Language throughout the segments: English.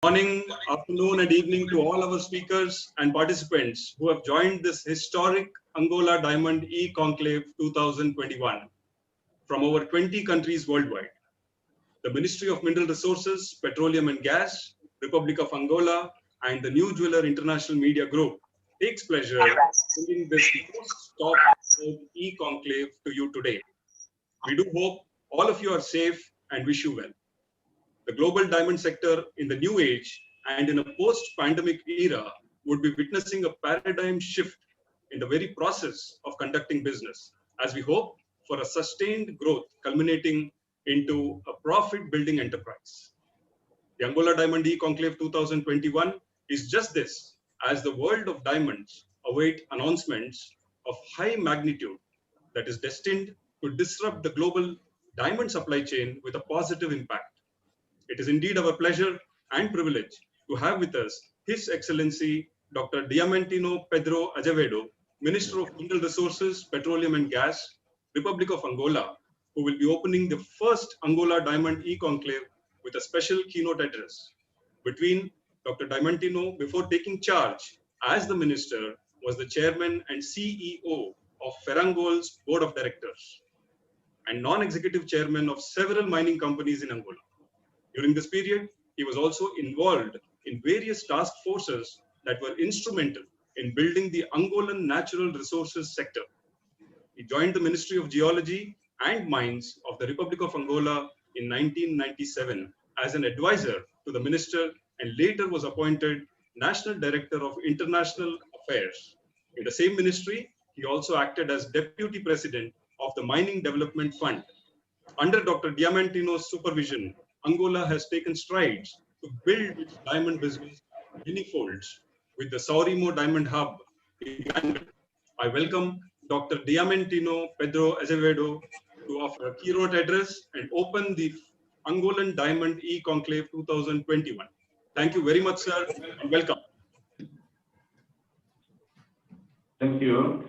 Morning, afternoon, and evening to all our speakers and participants who have joined this historic Angola Diamond E-Conclave 2021 from over 20 countries worldwide. The Ministry of Mineral Resources, Petroleum and Gas, Republic of Angola, and the New Jeweler International Media Group takes pleasure in bringing this post-stop E-Conclave to you today. We do hope all of you are safe and wish you well. The global diamond sector in the new age and in a post-pandemic era would be witnessing a paradigm shift in the very process of conducting business, as we hope for a sustained growth culminating into a profit-building enterprise. The Angola Diamond E-Conclave 2021 is just this, as the world of diamonds await announcements of high magnitude that is destined to disrupt the global diamond supply chain with a positive impact. It is indeed our pleasure and privilege to have with us His Excellency Dr. Diamantino Pedro Azevedo, Minister of Mineral Resources, Petroleum and Gas, Republic of Angola, who will be opening the first Angola Diamond E-Conclave with a special keynote address. Between Dr. Diamantino, before taking charge as the Minister, was the Chairman and CEO of Ferrangol's Board of Directors and non-executive Chairman of several mining companies in Angola. During this period, he was also involved in various task forces that were instrumental in building the Angolan natural resources sector. He joined the Ministry of Geology and Mines of the Republic of Angola in 1997 as an advisor to the minister and later was appointed National Director of International Affairs. In the same ministry, he also acted as Deputy President of the Mining Development Fund. Under Dr. Diamantino's supervision, Angola has taken strides to build its diamond business many folds with the Saurimo Diamond Hub in Angola. I welcome Dr. Diamantino Pedro Azevedo to offer a keynote address and open the Angolan Diamond E-Conclave 2021. Thank you very much, sir, and welcome. Thank you,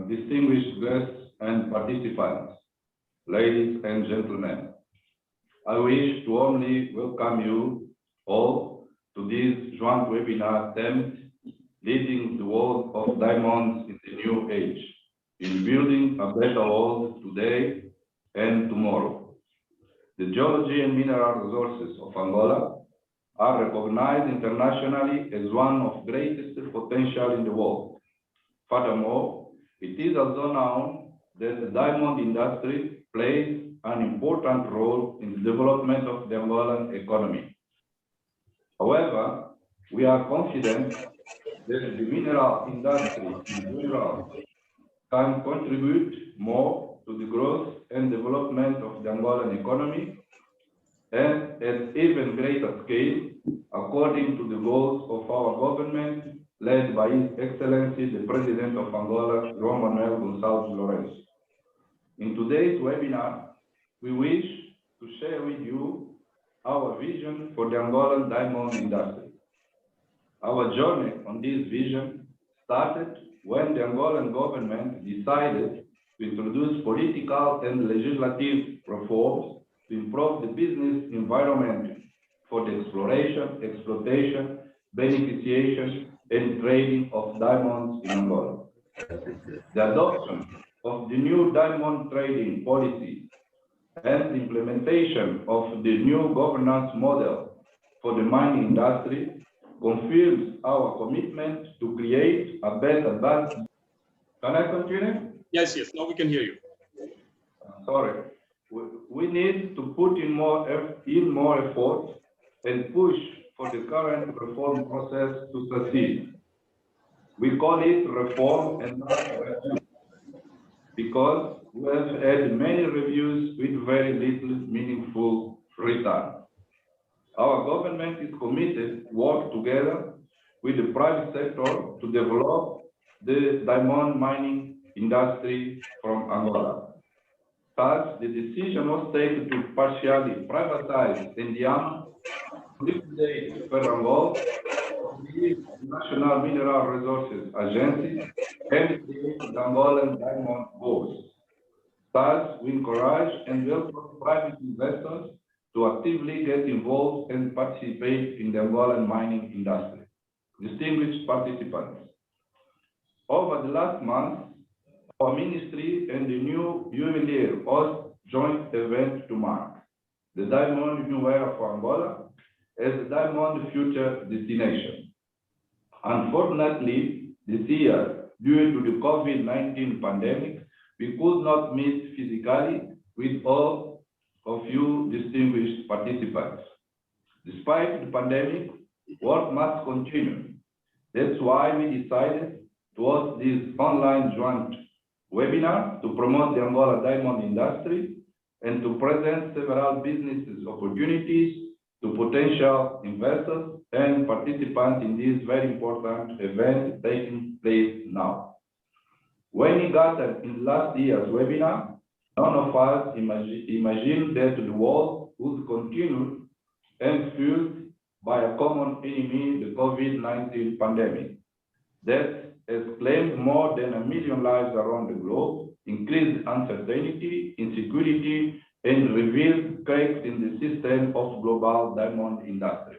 distinguished guests and participants, ladies and gentlemen. I wish to warmly welcome you all to this joint webinar themed Leading the World of Diamonds in the New Age, in Building a Better World Today and Tomorrow. The geology and mineral resources of Angola are recognized internationally as one of greatest potential in the world. Furthermore, it is also known that the diamond industry plays an important role in the development of the Angolan economy. However, we are confident that the mineral industry in general can contribute more to the growth and development of the Angolan economy and at even greater scale, according to the goals of our government, led by His Excellency, the President of Angola, João Manuel Gonçalves Lourenço. In today's webinar, we wish to share with you our vision for the Angolan diamond industry. Our journey on this vision started when the Angolan government decided to introduce political and legislative reforms to improve the business environment for the exploration, exploitation, beneficiation, and trading of diamonds in Angola. The adoption of the new diamond trading policy and implementation of the new governance model for the mining industry confirms our commitment to create a better balance. Can I continue? Yes, now we can hear you. Sorry. We need to put in more effort and push for the current reform process to succeed. We call it reform and not review, because we have had many reviews with very little meaningful return. Our government is committed to work together with the private sector to develop the diamond mining industry from Angola. Thus, the decision was taken to partially privatize Indiana, liquidate Ferrangol, the National Mineral Resources Agency, and create the Angolan Diamond Bourse. Thus, we encourage and welcome private investors to actively get involved and participate in the Angolan mining industry. Distinguished participants, over the last month, our ministry and the new UMLA host joint event to mark the Diamond New Era for Angola as a Diamond Future Destination. Unfortunately, this year, due to the COVID-19 pandemic, we could not meet physically with all of you distinguished participants. Despite the pandemic, work must continue. That's why we decided to host this online joint webinar to promote the Angola diamond industry and to present several business opportunities to potential investors and participants in this very important event taking place now. When we gathered in last year's webinar, none of us imagined that the world would continue and fueled by a common enemy, the COVID-19 pandemic. That has claimed more than 1 million lives around the globe, increased uncertainty, insecurity, and revealed cracks in the system of global diamond industry.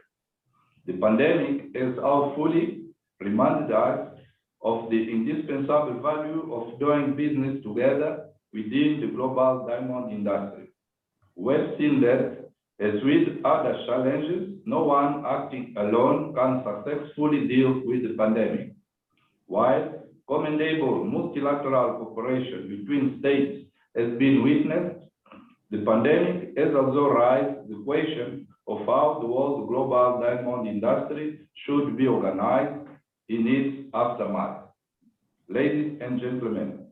The pandemic has fully reminded us of the indispensable value of doing business together within the global diamond industry. We've seen that, as with other challenges, no one acting alone can successfully deal with the pandemic. While commendable multilateral cooperation between states has been witnessed, the pandemic has also raised the question of how the world global diamond industry should be organized in its aftermath. Ladies and gentlemen,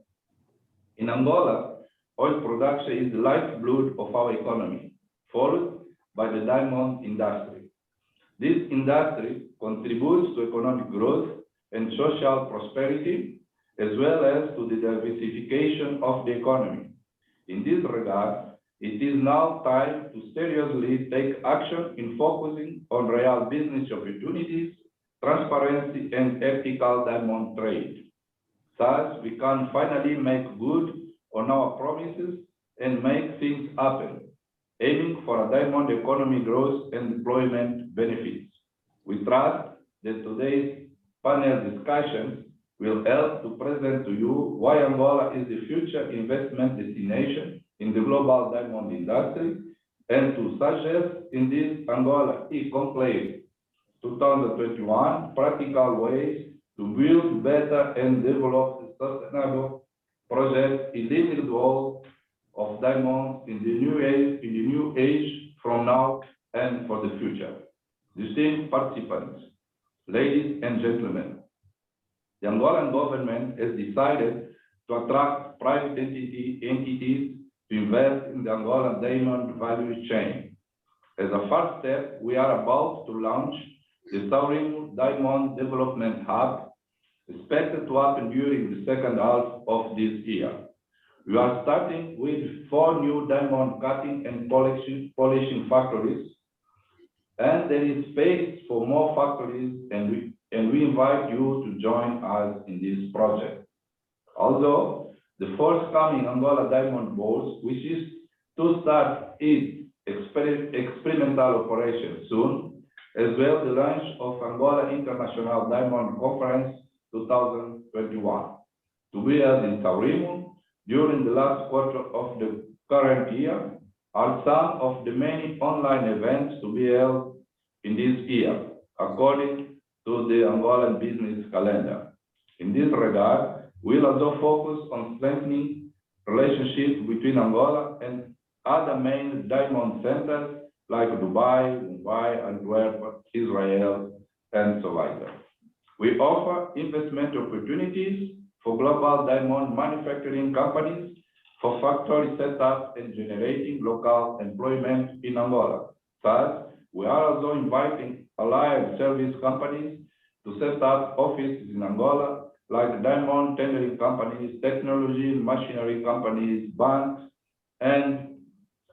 in Angola, oil production is the lifeblood of our economy, followed by the diamond industry. This industry contributes to economic growth and social prosperity, as well as to the diversification of the economy. In this regard, it is now time to seriously take action in focusing on real business opportunities, transparency, and ethical diamond trade. Thus, we can finally make good on our promises and make things happen, aiming for a diamond economy growth and employment benefits. We trust that today's panel discussions will help to present to you why Angola is the future investment destination in the global diamond industry, and to suggest in this Angola E-Conclave 2021 practical ways to build better and develop sustainable projects in the world of diamonds in the new age from now and for the future. Distinguished participants, ladies and gentlemen, the Angolan government has decided to attract private entities to invest in the Angolan diamond value chain. As a first step, we are about to launch the Saurimo Diamond Development Hub, expected to happen during the second half of this year. We are starting with 4 new diamond cutting and polishing factories, and there is space for more factories, and we invite you to join us in this project. Although the forthcoming Angola Diamond Bourse, which is to start its experimental operation soon, as well as the launch of Angola International Diamond Conference 2021, to be held in Saurimo during the last quarter of the current year, are some of the many online events to be held in this year, according to the Angolan business calendar. In this regard, we'll also focus on strengthening relationships between Angola and other main diamond centers like Dubai, Mumbai, Antwerp, Israel, and so on. We offer investment opportunities for global diamond manufacturing companies for factory setup and generating local employment in Angola. Thus, we are also inviting allied service companies to set up offices in Angola, like diamond tendering companies, technology, machinery companies, banks, and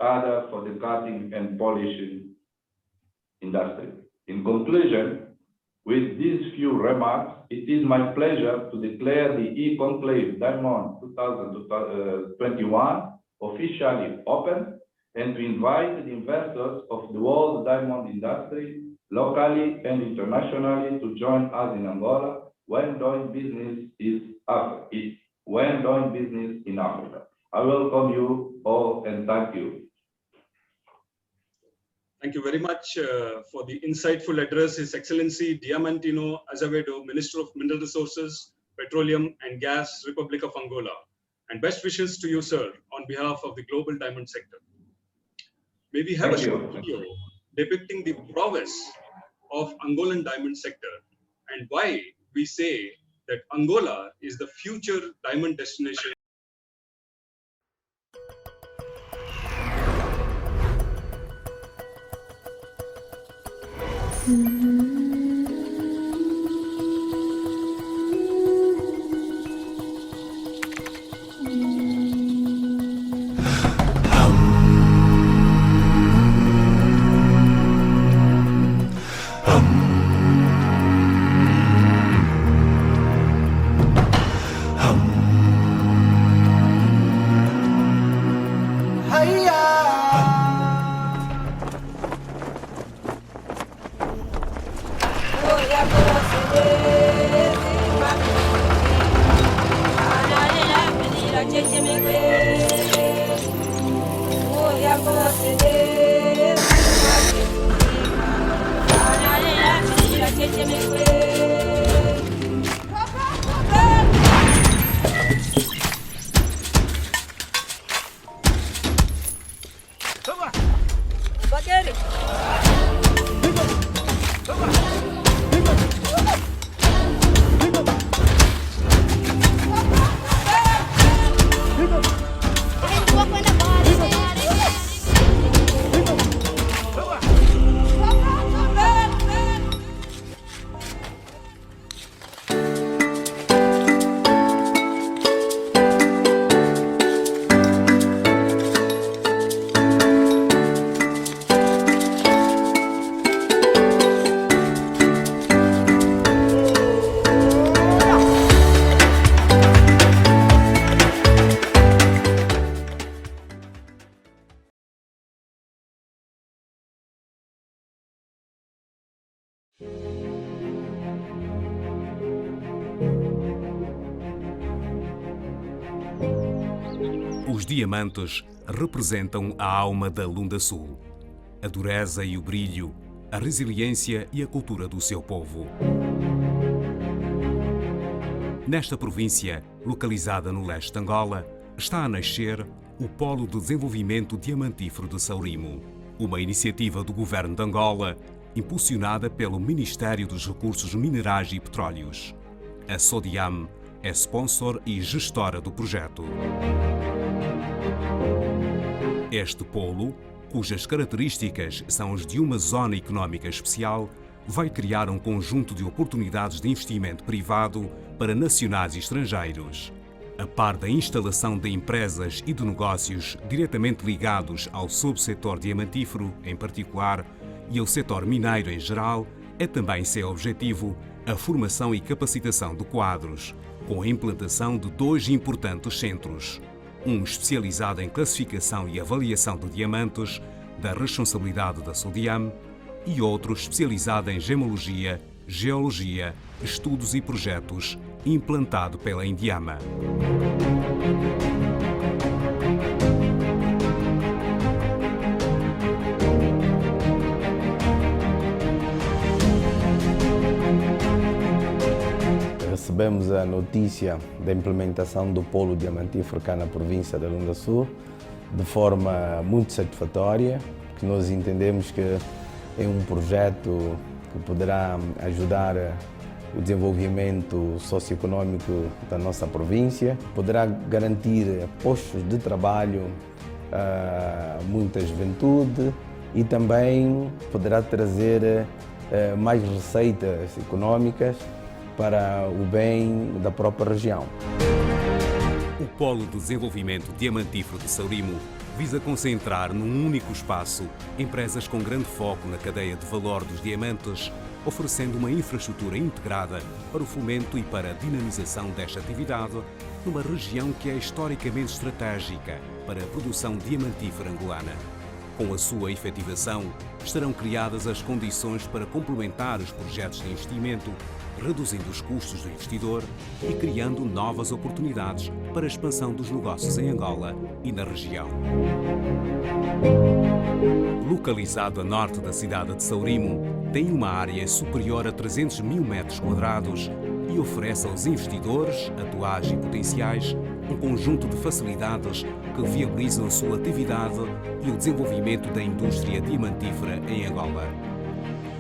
others for the cutting and polishing industry. In conclusion, with these few remarks, it is my pleasure to declare the E-Conclave Diamond 2021 officially open and to invite the investors of the world diamond industry, locally and internationally, to join us in Angola when doing business in Africa. I welcome you all and thank you. Thank you very much for the insightful address, His Excellency Diamantino Azevedo, Minister of Mineral Resources, Petroleum and Gas, Republic of Angola. And best wishes to you, sir, on behalf of the global diamond sector. May we have a short video depicting the prowess of Angolan diamond sector and why we say that Angola is the future diamond destination. Os diamantes representam a alma da Lunda Sul, a dureza e o brilho, a resiliência e a cultura do seu povo. Nesta província, localizada no leste de Angola, está a nascer o Polo de Desenvolvimento Diamantífero de Saurimo, uma iniciativa do governo de Angola impulsionada pelo Ministério dos Recursos Minerais e Petróleos. A SODIAM é sponsor e gestora do projeto. Este polo, cujas características são as de uma zona económica especial, vai criar um conjunto de oportunidades de investimento privado para nacionais e estrangeiros, a par da instalação de empresas e de negócios diretamente ligados ao subsetor diamantífero, em particular, e ao setor mineiro em geral. É também seu objetivo a formação e capacitação de quadros, com a implantação de 2 importantes centros, um especializado em classificação e avaliação de diamantes, da responsabilidade da SODIAM, e outro especializado em gemologia, geologia, estudos e projetos, implantado pela Indiama. Recebemos a notícia da implementação do polo diamantífero cá na província da Lunda Sul de forma muito satisfatória, que nós entendemos que é um projeto que poderá ajudar o desenvolvimento socioeconômico da nossa província, poderá garantir postos de trabalho a muita juventude e também poderá trazer mais receitas econômicas para o bem da própria região. O Polo de Desenvolvimento Diamantífero de Saurimo visa concentrar num único espaço empresas com grande foco na cadeia de valor dos diamantes, oferecendo uma infraestrutura integrada para o fomento e para a dinamização desta atividade numa região que é historicamente estratégica para a produção diamantífera angolana. Com a sua efetivação, estarão criadas as condições para complementar os projetos de investimento, reduzindo os custos do investidor e criando novas oportunidades para a expansão dos negócios em Angola e na região. Localizado a norte da cidade de Saurimo, tem uma área superior a 300 mil metros quadrados e oferece aos investidores, atuais e potenciais, um conjunto de facilidades que viabilizam a sua atividade e o desenvolvimento da indústria diamantífera em Angola.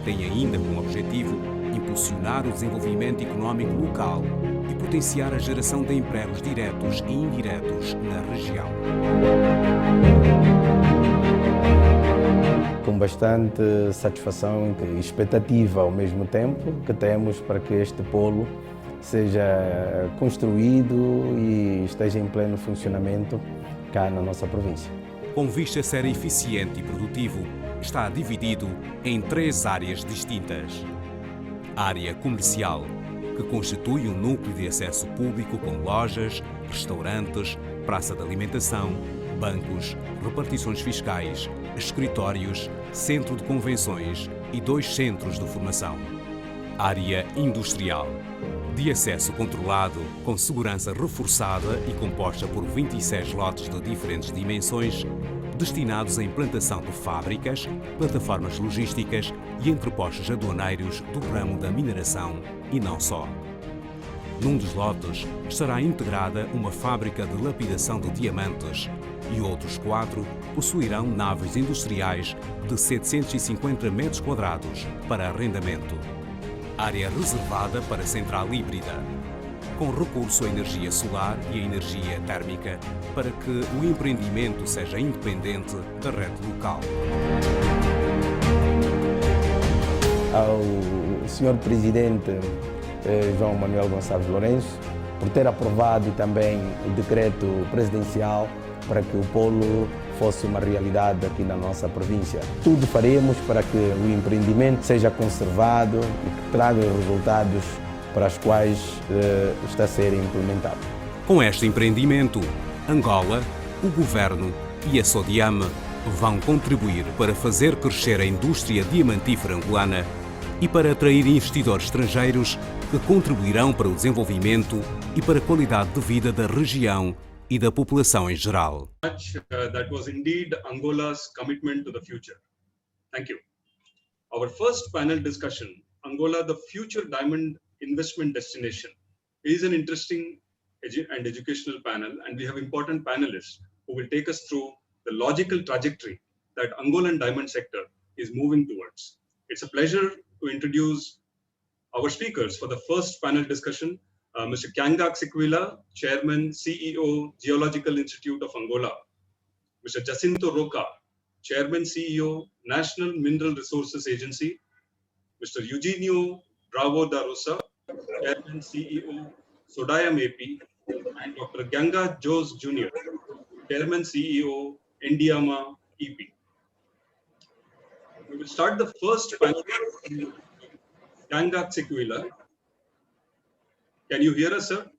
Tem ainda como objetivo impulsionar o desenvolvimento económico local e potenciar a geração de empregos diretos e indiretos na região. Com bastante satisfação e expectativa ao mesmo tempo que temos para que este polo seja construído e esteja em pleno funcionamento cá na nossa província. Com vista a ser eficiente e produtivo, está dividido em 3 áreas distintas. A área comercial, que constitui um núcleo de acesso público com lojas, restaurantes, praça de alimentação, bancos, repartições fiscais, escritórios, centro de convenções e 2 centros de formação. Área industrial, de acesso controlado, com segurança reforçada e composta por 26 lotes de diferentes dimensões, destinados à implantação de fábricas, plataformas logísticas e entrepostos aduaneiros do ramo da mineração e não só. Num dos lotes estará integrada uma fábrica de lapidação de diamantes e outros 4 possuirão naves industriais de 750 metros quadrados para arrendamento. Área reservada para central híbrida, com recurso à energia solar e à energia térmica para que o empreendimento seja independente da rede local. Ao Sr. Presidente João Manuel Gonçalves Lourenço, por ter aprovado também o decreto presidencial para que o polo fosse uma realidade aqui na nossa província. Tudo faremos para que o empreendimento seja conservado e que traga os resultados para os quais está a ser implementado. Com este empreendimento, Angola, o Governo e a SODIAM vão contribuir para fazer crescer a indústria diamantífera angolana e para atrair investidores estrangeiros que contribuirão para o desenvolvimento e para a qualidade de vida da região e da população em geral. That was indeed Angola's commitment to the future. Thank you. Our first panel discussion, Angola, the future diamond investment destination, is an interesting and educational panel, and we have important panelists who will take us through the logical trajectory that Angolan diamond sector is moving towards. It's a pleasure to introduce our speakers for the first panel discussion, Mr. Kangak Sikwila, Chairman, CEO, Geological Institute of Angola. Mr. Jacinto Roca, Chairman, CEO, National Mineral Resources Agency. Mr. Eugenio Bravo da Rosa, Chairman, CEO, Sodayam AP. And Dr. Ganga Jose Jr., Chairman, CEO, Indiama EP. We will start the first panel with Kangak Sikwila. Can you hear us, sir?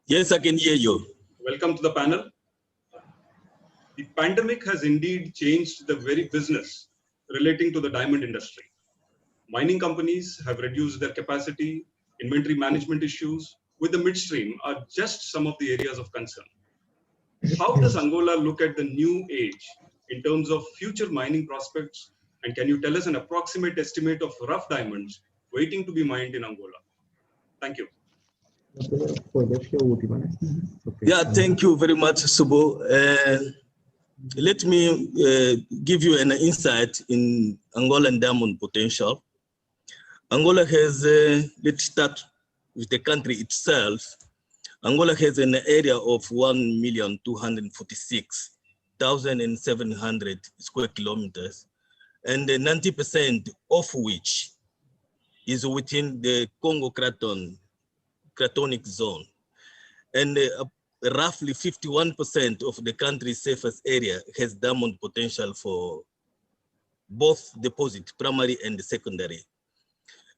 Yes, I can hear you. Welcome to the panel. The pandemic has indeed changed the very business relating to the diamond industry. Mining companies have reduced their capacity, inventory management issues with the midstream are just some of the areas of concern. How does Angola look at the new age in terms of future mining prospects? And can you tell us an approximate estimate of rough diamonds waiting to be mined in Angola? Thank you. Yeah, thank you very much, Subo. Let me give you an insight in Angolan diamond potential. Angola has, let's start with the country itself. Angola has an area of 1,246,700 square kilometers, and 90% of which is within the Congo Cratonic zone. And roughly 51% of the country's surface area has diamond potential for both deposit, primary and secondary.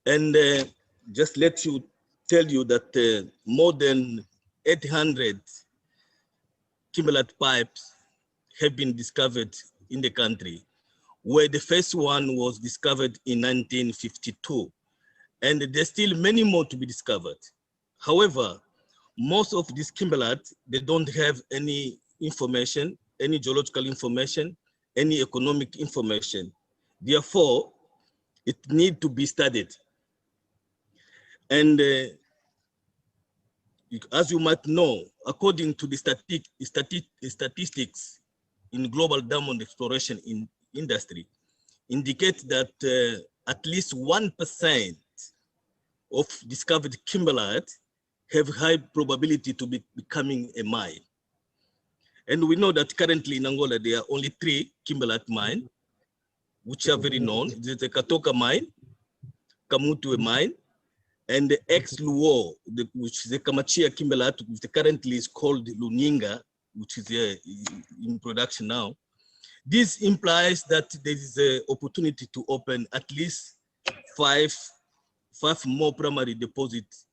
And just tell you that more than 800 kimberlite pipes have been discovered in the country, where the first one was discovered in 1952. And there's still many more to be discovered. However, most of these kimberlites, they don't have any information, any geological information, any economic information. Therefore, it needs to be studied. And as you might know, according to the statistics in global diamond exploration industry, indicate that at least 1% of discovered kimberlite have high probability to be becoming a mine. And we know that currently in Angola, there are only 3 kimberlite mines, which are very known. There's the Katoka mine, Kamutwe mine, and the ex-Luo, which is the Kamachia kimberlite, which currently is called Luninga, which is in production now. This implies that there is an opportunity to open at least five more primary deposits,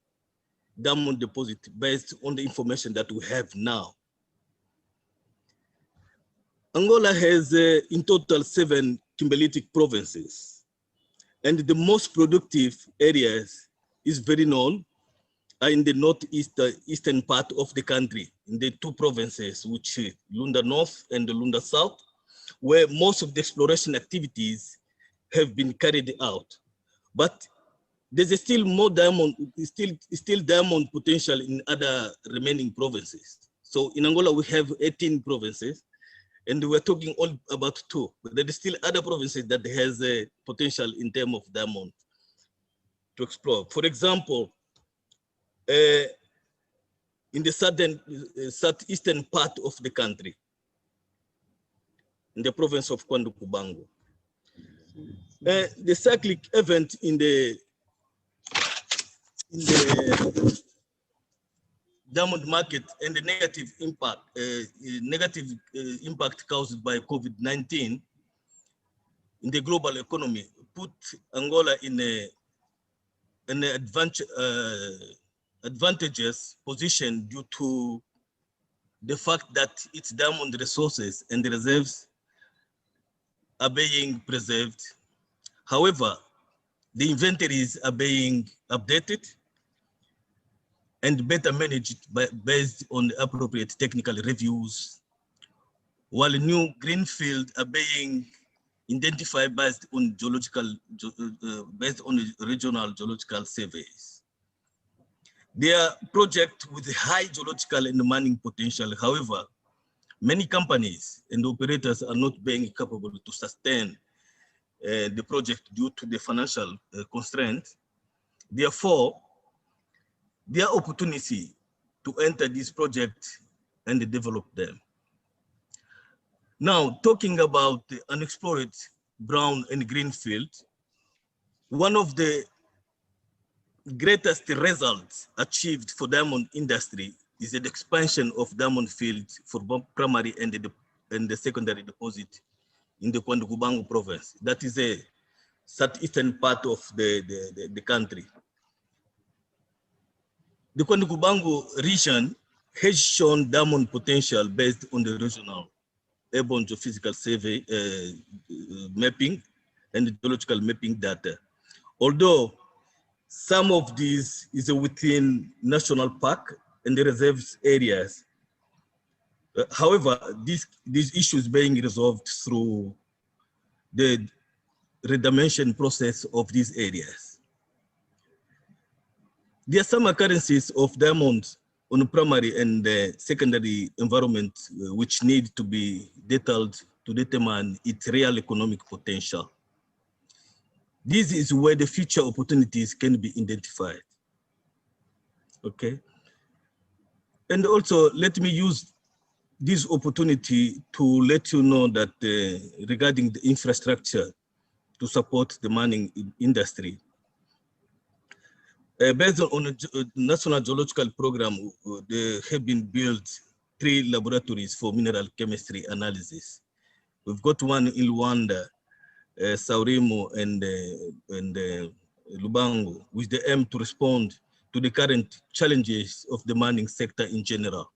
diamond deposit, based on the information that we have now. Angola has in total 7 kimberlitic provinces, and the most productive areas is very known are in the northeastern part of the country, in the 2 provinces, which is Lunda North and the Lunda South, where most of the exploration activities have been carried out. But there's still more diamond, still diamond potential in other remaining provinces. So in Angola, we have 18 provinces, and we're talking all about 2, but there is still other provinces that has a potential in terms of diamond to explore. For example, in the southeastern part of the country, in the province of Kwandu Kubangu, the cyclic event in the diamond market and the negative impact caused by COVID-19 in the global economy put Angola in an advantageous position due to the fact that its diamond resources and the reserves are being preserved. However, the inventories are being updated and better managed based on appropriate technical reviews, while new greenfield are being identified based on regional geological surveys. They are projects with high geological and mining potential. However, many companies and operators are not being capable to sustain the project due to the financial constraints. Therefore, their opportunity to enter this project and develop them. Now, talking about the unexplored brown and green field, one of the greatest results achieved for diamond industry is the expansion of diamond fields for both primary and the secondary deposit in the Kwandu Kubangu province. That is a southeastern part of the country. The Kwandu Kubangu region has shown diamond potential based on the regional airborne geophysical survey mapping and geological mapping data. Although some of these is within national park and the reserves areas. However, these issues being resolved through the redimension process of these areas. There are some occurrences of diamonds on primary and secondary environment which need to be detailed to determine its real economic potential. This is where the future opportunities can be identified. Okay. And also, let me use this opportunity to let you know that regarding the infrastructure to support the mining industry, based on a national geological program, there have been built 3 laboratories for mineral chemistry analysis. We've got one in Luanda, Saurimo, and Lubango, with the aim to respond to the current challenges of the mining sector in general.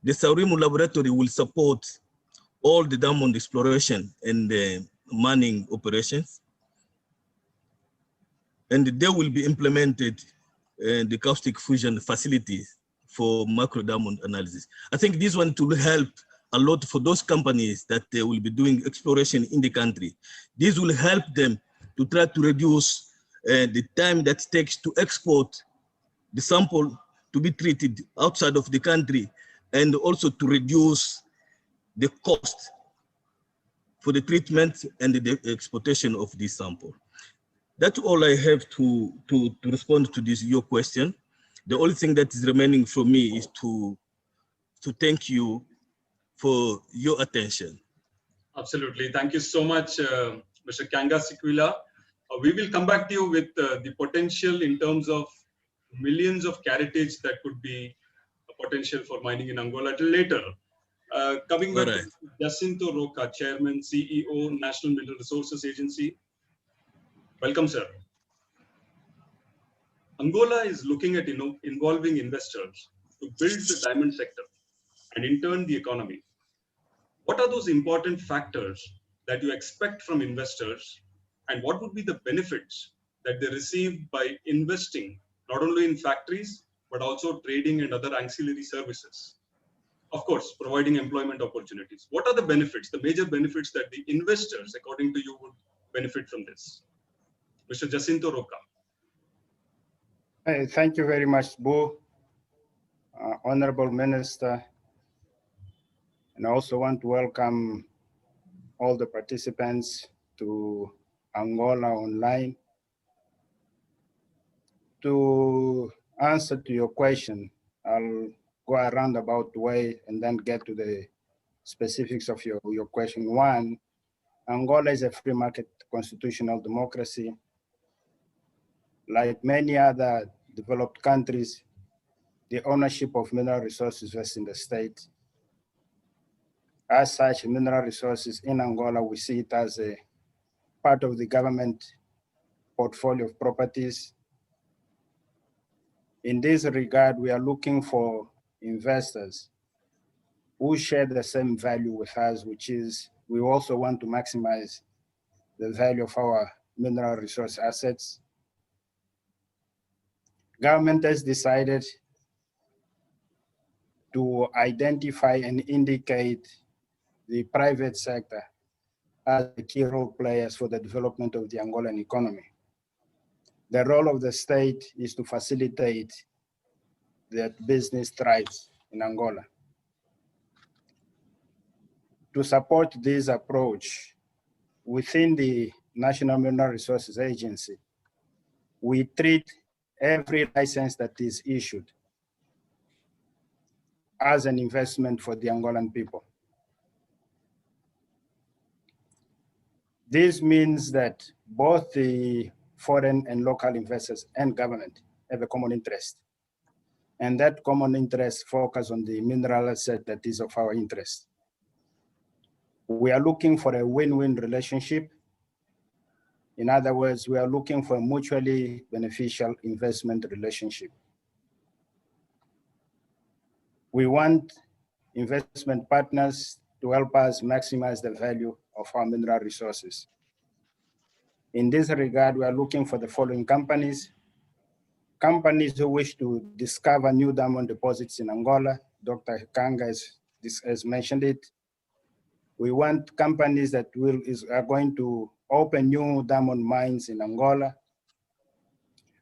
The Saurimo laboratory will support all the diamond exploration and mining operations. And they will be implemented the caustic fusion facilities for macro diamond analysis. I think this one will help a lot for those companies that will be doing exploration in the country. This will help them to try to reduce the time that it takes to export the sample to be treated outside of the country, and also to reduce the cost for the treatment and the exportation of this sample. That's all I have to respond to your question. The only thing that is remaining for me is to thank you for your attention. Absolutely. Thank you so much, Mr. Kanga Sikwila. We will come back to you with the potential in terms of millions of caratage that could be a potential for mining in Angola a little later. Coming back to Jacinto Roca, Chairman, CEO, National Mineral Resources Agency. Welcome, sir. Angola is looking at involving investors to build the diamond sector and in turn the economy. What are those important factors that you expect from investors, and what would be the benefits that they receive by investing not only in factories, but also trading and other ancillary services? Of course, providing employment opportunities. What are the benefits, the major benefits that the investors, according to you, would benefit from this? Mr. Jacinto Roca. Thank you very much, Bo, Honorable Minister. And I also want to welcome all the participants to Angola Online. To answer to your question, I'll go a roundabout way and then get to the specifics of your question. One, Angola is a free market constitutional democracy. Like many other developed countries, the ownership of mineral resources rests in the state. As such, mineral resources in Angola, we see it as a part of the government portfolio of properties. In this regard, we are looking for investors who share the same value with us, which is we also want to maximize the value of our mineral resource assets. Government has decided to identify and indicate the private sector as the key role players for the development of the Angolan economy. The role of the state is to facilitate that business thrives in Angola. To support this approach, within the National Mineral Resources Agency, we treat every license that is issued as an investment for the Angolan people. This means that both the foreign and local investors and government have a common interest. And that common interest focuses on the mineral asset that is of our interest. We are looking for a win-win relationship. In other words, we are looking for a mutually beneficial investment relationship. We want investment partners to help us maximize the value of our mineral resources. In this regard, we are looking for the following companies. Companies who wish to discover new diamond deposits in Angola. Dr. Kanga has mentioned it. We want companies that are going to open new diamond mines in Angola.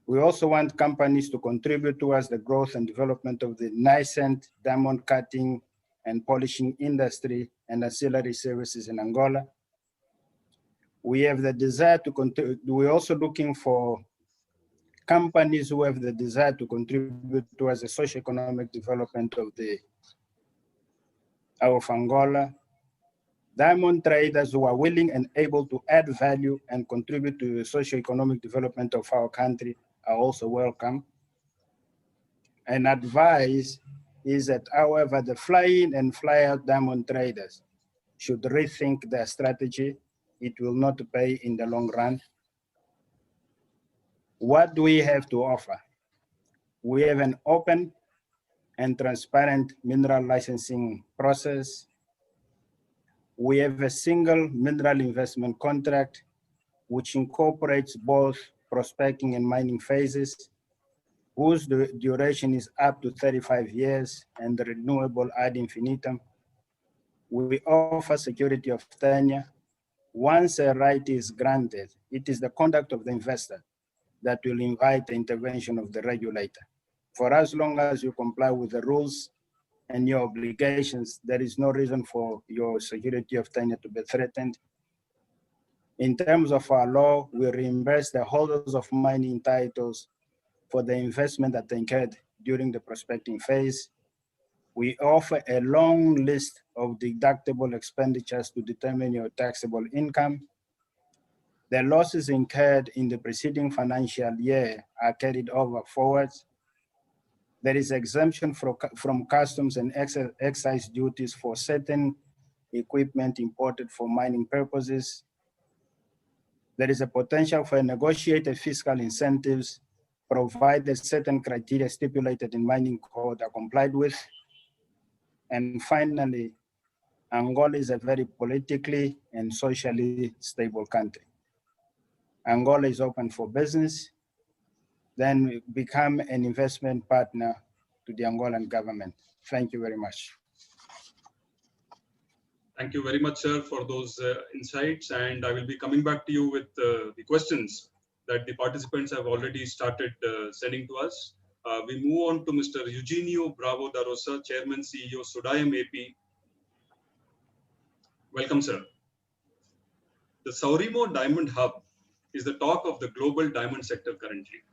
We also want companies to contribute towards the growth and development of the nascent diamond cutting and polishing industry and ancillary services in Angola. We have the desire to continue. We're also looking for companies who have the desire to contribute towards the socio-economic development of Angola. Diamond traders who are willing and able to add value and contribute to the socio-economic development of our country are also welcome. And advice is that, however, the fly-in and fly-out diamond traders should rethink their strategy. It will not pay in the long run. What do we have to offer? We have an open and transparent mineral licensing process. We have a single mineral investment contract which incorporates both prospecting and mining phases, whose duration is up to 35 years and renewable ad infinitum. We offer security of tenure. Once a right is granted, it is the conduct of the investor that will invite the intervention of the regulator. For as long as you comply with the rules and your obligations, there is no reason for your security of tenure to be threatened. In terms of our law, we reimburse the holders of mining titles for the investment that they incurred during the prospecting phase. We offer a long list of deductible expenditures to determine your taxable income. The losses incurred in the preceding financial year are carried over forwards. There is exemption from customs and excise duties for certain equipment imported for mining purposes. There is a potential for negotiated fiscal incentives provided certain criteria stipulated in mining code are complied with. And finally, Angola is a very politically and socially stable country. Angola is open for business, then become an investment partner to the Angolan government. Thank you very much. Thank you very much, sir, for those insights. And I will be coming back to you with the questions that the participants have already started sending to us. We move on to Mr. Eugenio Bravo da Rosa, Chairman, CEO, Sodayam AP. Welcome, sir. The Saurimo Diamond Hub is the talk of the global diamond sector currently.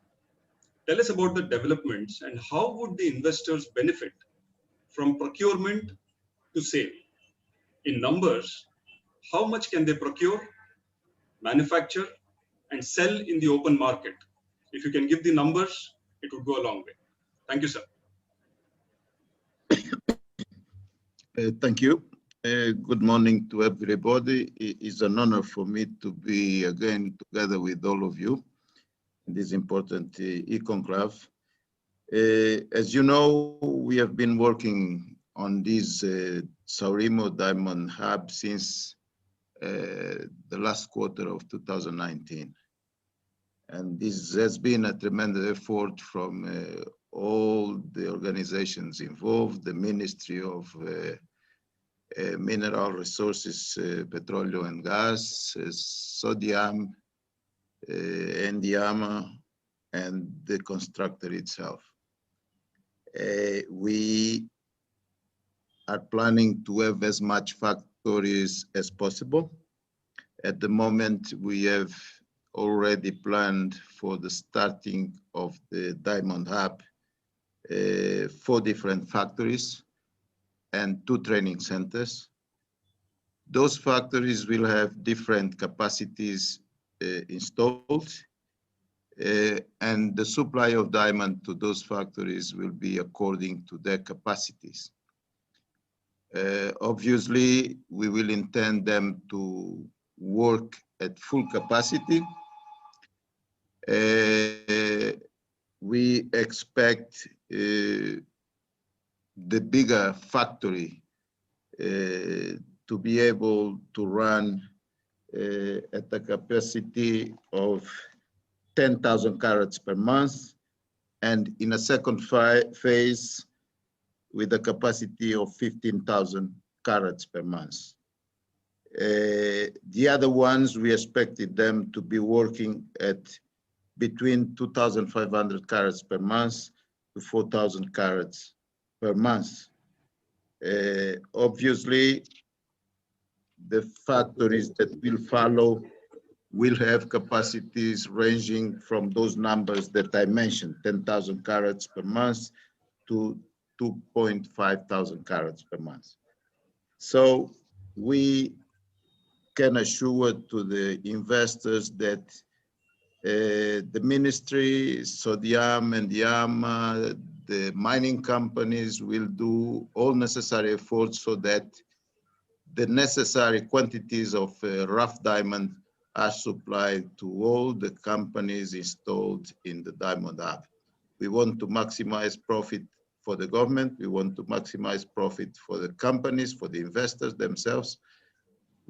Tell us about the developments and how would the investors benefit from procurement to sale? In numbers, how much can they procure, manufacture, and sell in the open market? If you can give the numbers, it would go a long way. Thank you, sir. Thank you. Good morning to everybody. It is an honor for me to be again together with all of you in this important E-Conclave. As you know, we have been working on this Saurimo Diamond Hub since the last quarter of 2019. And this has been a tremendous effort from all the organizations involved, the Ministry of Mineral Resources, Petroleum and Gas, Sodiam, Ndiama, and the constructor itself. We are planning to have as much factories as possible. At the moment, we have already planned for the starting of the Diamond Hub 4 different factories and 2 training centers. Those factories will have different capacities installed, and the supply of diamond to those factories will be according to their capacities. Obviously, we will intend them to work at full capacity. We expect the bigger factory to be able to run at a capacity of 10,000 carats per month, and in a second phase with a capacity of 15,000 carats per month. The other ones, we expected them to be working at between 2,500 carats per month to 4,000 carats per month. Obviously, the factories that will follow will have capacities ranging from those numbers that I mentioned, 10,000 carats per month to 2,500 carats per month. So we can assure to the investors that the ministry, Sodiam and Ndiama, the mining companies will do all necessary efforts so that the necessary quantities of rough diamond are supplied to all the companies installed in the Diamond Hub. We want to maximize profit for the government. We want to maximize profit for the companies, for the investors themselves.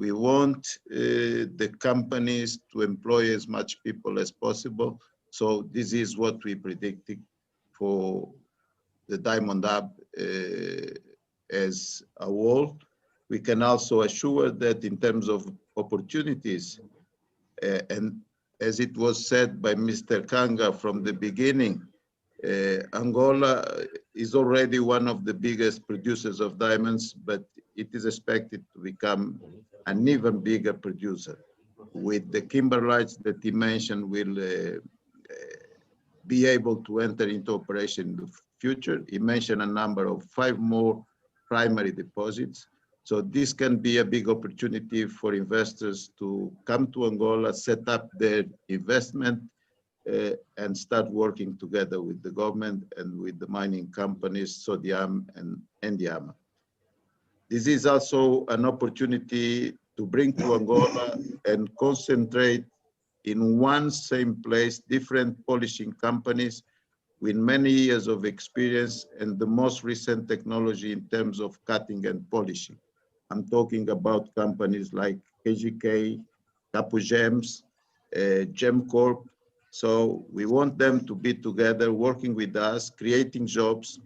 We want the companies to employ as much people as possible. So this is what we predicted for the Diamond Hub as a whole. We can also assure that in terms of opportunities, and as it was said by Mr. Kanga from the beginning, Angola is already one of the biggest producers of diamonds, but it is expected to become an even bigger producer. With the kimberlites that he mentioned will be able to enter into operation in the future. He mentioned a number of 5 more primary deposits. So this can be a big opportunity for investors to come to Angola, set up their investment, and start working together with the government and with the mining companies, Sodiam and Endiama. This is also an opportunity to bring to Angola and concentrate in one same place different polishing companies with many years of experience and the most recent technology in terms of cutting and polishing. I'm talking about companies like KGK, Capu Gems, GemCorp. So we want them to be together, working with us, creating jobs,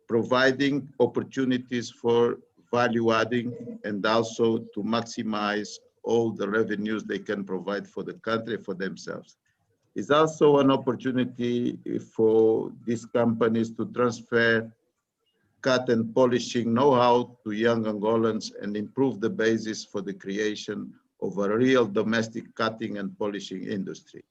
providing opportunities for value adding, and also to maximize all the revenues they can provide for the country, for themselves. It's also an opportunity for these companies to transfer cut and polishing know-how to young Angolans and improve the basis for the creation of a real domestic cutting and polishing industry.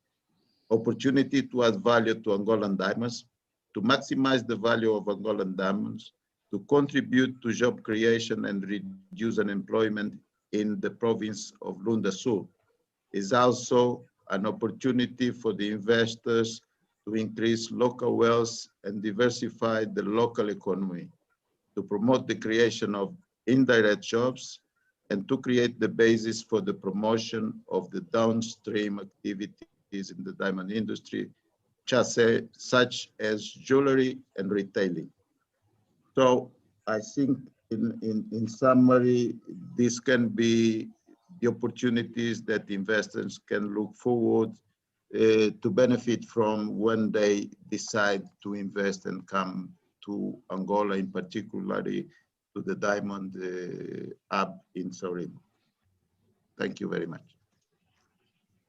Opportunity to add value to Angolan diamonds, to maximize the value of Angolan diamonds, to contribute to job creation and reduce unemployment in the province of Lunda Sul. Is also an opportunity for the investors to increase local wealth and diversify the local economy, to promote the creation of indirect jobs, and to create the basis for the promotion of the downstream activities in the diamond industry, such as jewelry and retailing. So I think in summary, this can be the opportunities that investors can look forward to benefit from when they decide to invest and come to Angola, in particularly to the Diamond Hub in Sorimo. Thank you very much.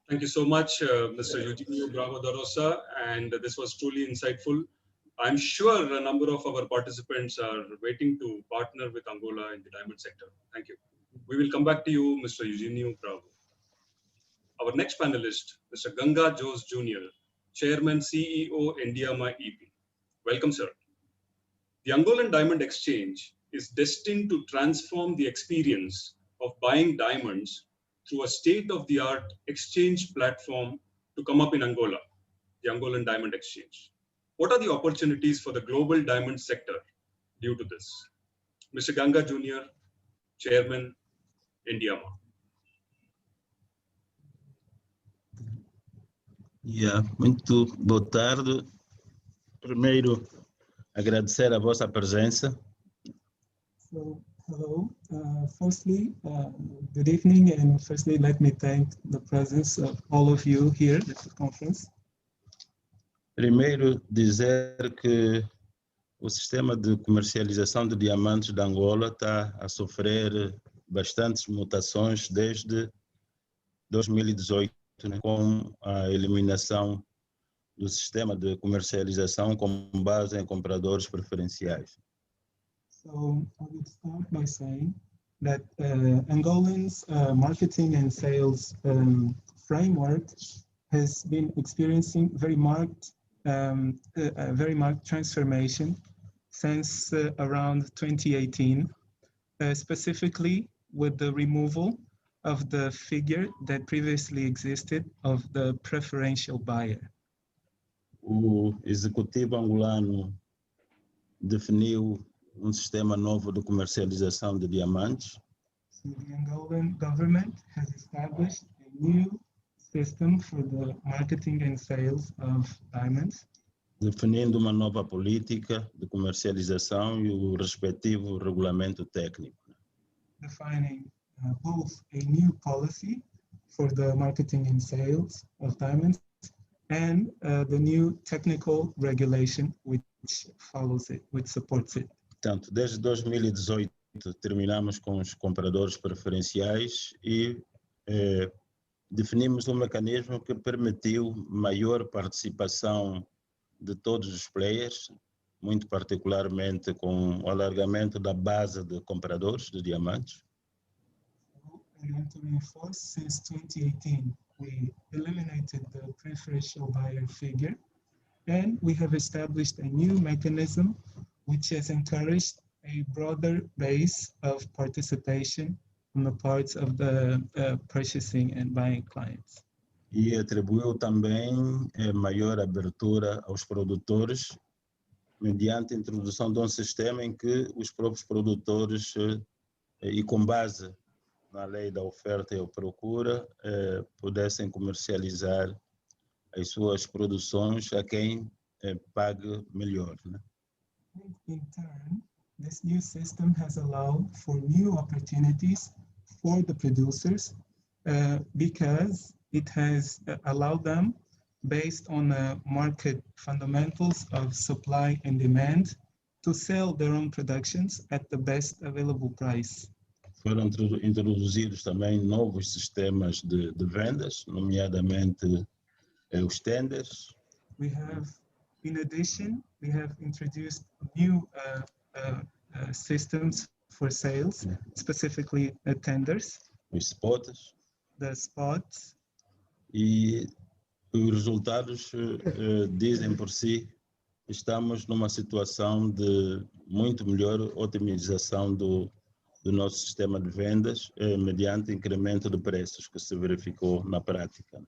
Thank you so much, Mr. Eugenio Bravo da Rosa, and this was truly insightful. I'm sure a number of our participants are waiting to partner with Angola in the diamond sector. Thank you. We will come back to you, Mr. Eugenio Bravo. Our next panelist, Mr. Ganga Jose Jr., Chairman, CEO, Endiama EP. Welcome, sir. The Angolan Diamond Exchange is destined to transform the experience of buying diamonds through a state-of-the-art exchange platform to come up in Angola, the Angolan Diamond Exchange. What are the opportunities for the global diamond sector due to this? Mr. Ganga Jr., Chairman, Endiama. Muito boa tarde. Primeiro, agradecer a vossa presença. So, hello. Firstly, good evening, and firstly, let me thank the presence of all of you here at the conference. Primeiro, dizer que o sistema de comercialização de diamantes de Angola está a sofrer bastantes mutações desde 2018, né, com a eliminação do sistema de comercialização com base em compradores preferenciais. So I would start by saying that Angolan's marketing and sales framework has been experiencing very marked transformation since around 2018, specifically with the removal of the figure that previously existed of the preferential buyer. O executivo angolano definiu sistema novo de comercialização de diamantes. So the Angolan government has established a new system for the marketing and sales of diamonds. Definindo uma nova política de comercialização e o respectivo regulamento técnico. Defining both a new policy for the marketing and sales of diamonds and the new technical regulation which follows it, which supports it. Portanto, desde 2018 terminamos com os compradores preferenciais e definimos um mecanismo que permitiu maior participação de todos os players, muito particularmente com o alargamento da base de compradores de diamantes. Entering force since 2018, we eliminated the preferential buyer figure, and we have established a new mechanism which has encouraged a broader base of participation on the parts of the purchasing and buying clients. E atribuiu também maior abertura aos produtores, mediante a introdução de um sistema em que os próprios produtores, e com base na lei da oferta e da procura, pudessem comercializar as suas produções a quem pague melhor, né? In turn, this new system has allowed for new opportunities for the producers because it has allowed them, based on market fundamentals of supply and demand, to sell their own productions at the best available price. Foram introduzidos também novos sistemas de vendas, nomeadamente os tenders. In addition, we have introduced new systems for sales, specifically tenders. Os spots. The spots. E os resultados dizem por si, estamos numa situação de muito melhor otimização do nosso sistema de vendas, mediante incremento de preços que se verificou na prática.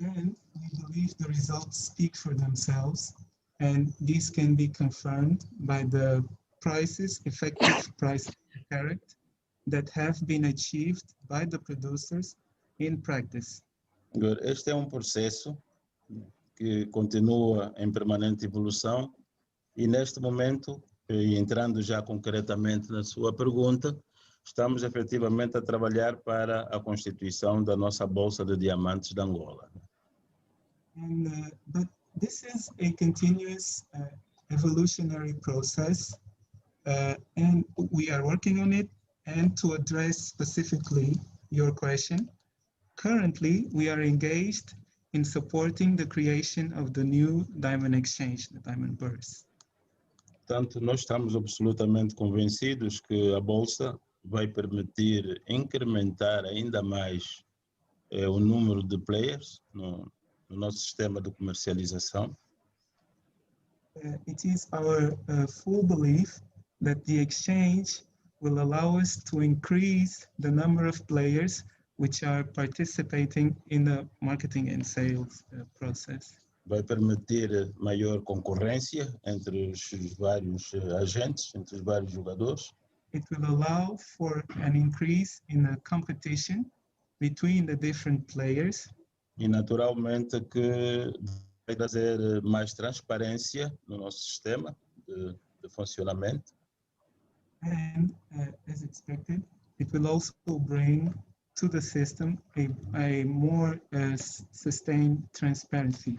And we believe the results speak for themselves, and this can be confirmed by the effective price correct that have been achieved by the producers in practice. Agora, este é um processo que continua em permanente evolução e neste momento, entrando já concretamente na sua pergunta, estamos efetivamente a trabalhar para a constituição da nossa Bolsa de Diamantes de Angola. But this is a continuous evolutionary process, and we are working on it. And to address specifically your question, currently we are engaged in supporting the creation of the new diamond exchange, the Diamond Bourse. Portanto, nós estamos absolutamente convencidos que a Bolsa vai permitir incrementar ainda mais o número de players no nosso sistema de comercialização. It is our full belief that the exchange will allow us to increase the number of players which are participating in the marketing and sales process. Vai permitir maior concorrência entre os vários agentes, entre os vários jogadores. It will allow for an increase in the competition between the different players. E naturalmente que vai trazer mais transparência no nosso sistema de funcionamento. And as expected, it will also bring to the system a more sustained transparency.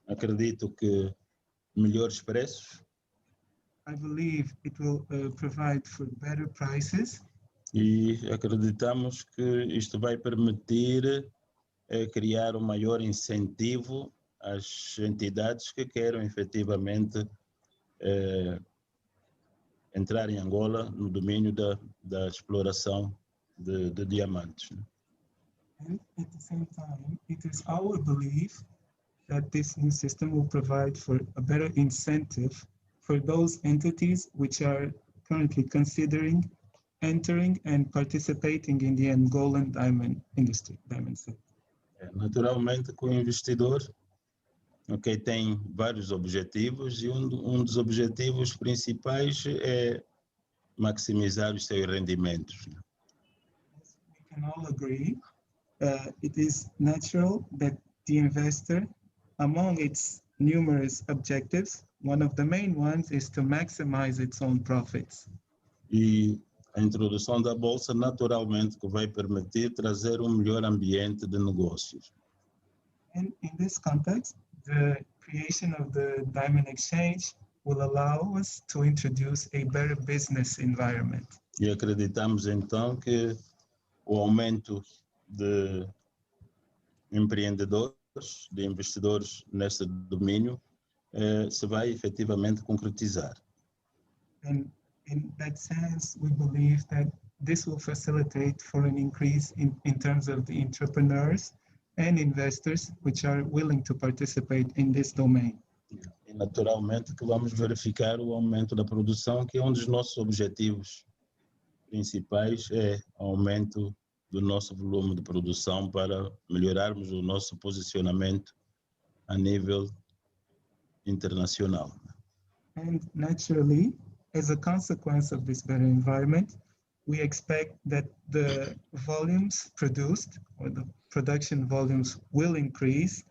Acredito que melhores preços. I believe it will provide for better prices. E acreditamos que isto vai permitir criar um maior incentivo às entidades que queiram efetivamente entrar em Angola no domínio da exploração de diamantes. And at the same time, it is our belief that this new system will provide for a better incentive for those entities which are currently considering entering and participating in the Angolan diamond industry, diamond sector. Naturalmente, com o investidor, tem vários objetivos e um dos objetivos principais é maximizar os seus rendimentos. As we can all agree, it is natural that the investor, among its numerous objectives, one of the main ones is to maximize its own profits. E A introdução da bolsa naturalmente que vai permitir trazer melhor ambiente de negócios. And in this context, the creation of the diamond exchange will allow us to introduce a better business environment. E acreditamos então que o aumento de empreendedores, de investidores neste domínio, se vai efetivamente concretizar. And in that sense, we believe that this will facilitate for an increase in terms of the entrepreneurs and investors which are willing to participate in this domain. E naturalmente que vamos verificar o aumento da produção, que é um dos nossos objetivos principais, é o aumento do nosso volume de produção para melhorarmos o nosso posicionamento a nível internacional. And naturally, as a consequence of this better environment, we expect that the volumes produced or the production volumes will increase,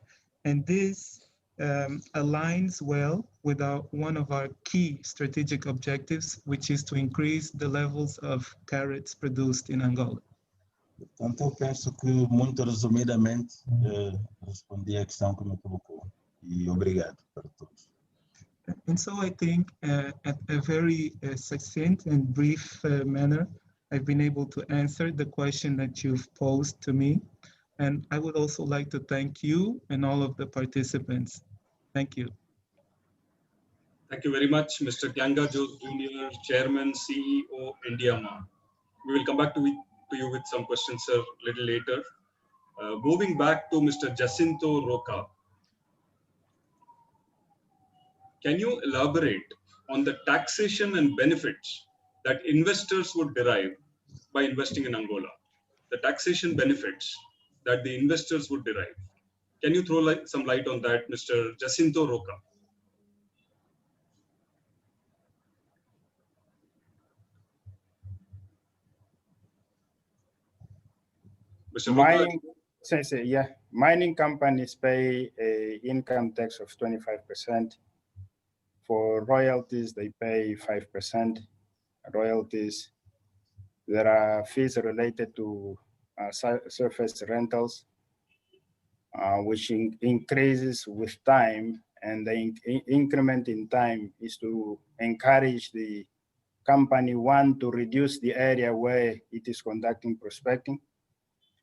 and this aligns well with one of our key strategic objectives, which is to increase the levels of carats produced in Angola. Portanto, eu penso que, muito resumidamente, respondi à questão que me colocou. E obrigado para todos. And so I think at a very succinct and brief manner, I've been able to answer the question that you've posed to me. And I would also like to thank you and all of the participants. Thank you. Thank you very much, Mr. Kyanga Jose Jr., Chairman, CEO, IndiaMart. We will come back to you with some questions, sir, a little later. Moving back to Mr. Jacinto Roca. Can you elaborate on the taxation and benefits that investors would derive by investing in Angola? The taxation benefits that the investors would derive. Can you throw some light on that, Mr. Jacinto Roca? Mr. Roca? Mining companies pay an income tax of 25%. For royalties, they pay 5% royalties. There are fees related to surface rentals, which increases with time, and the increment in time is to encourage the company, one, to reduce the area where it is conducting prospecting,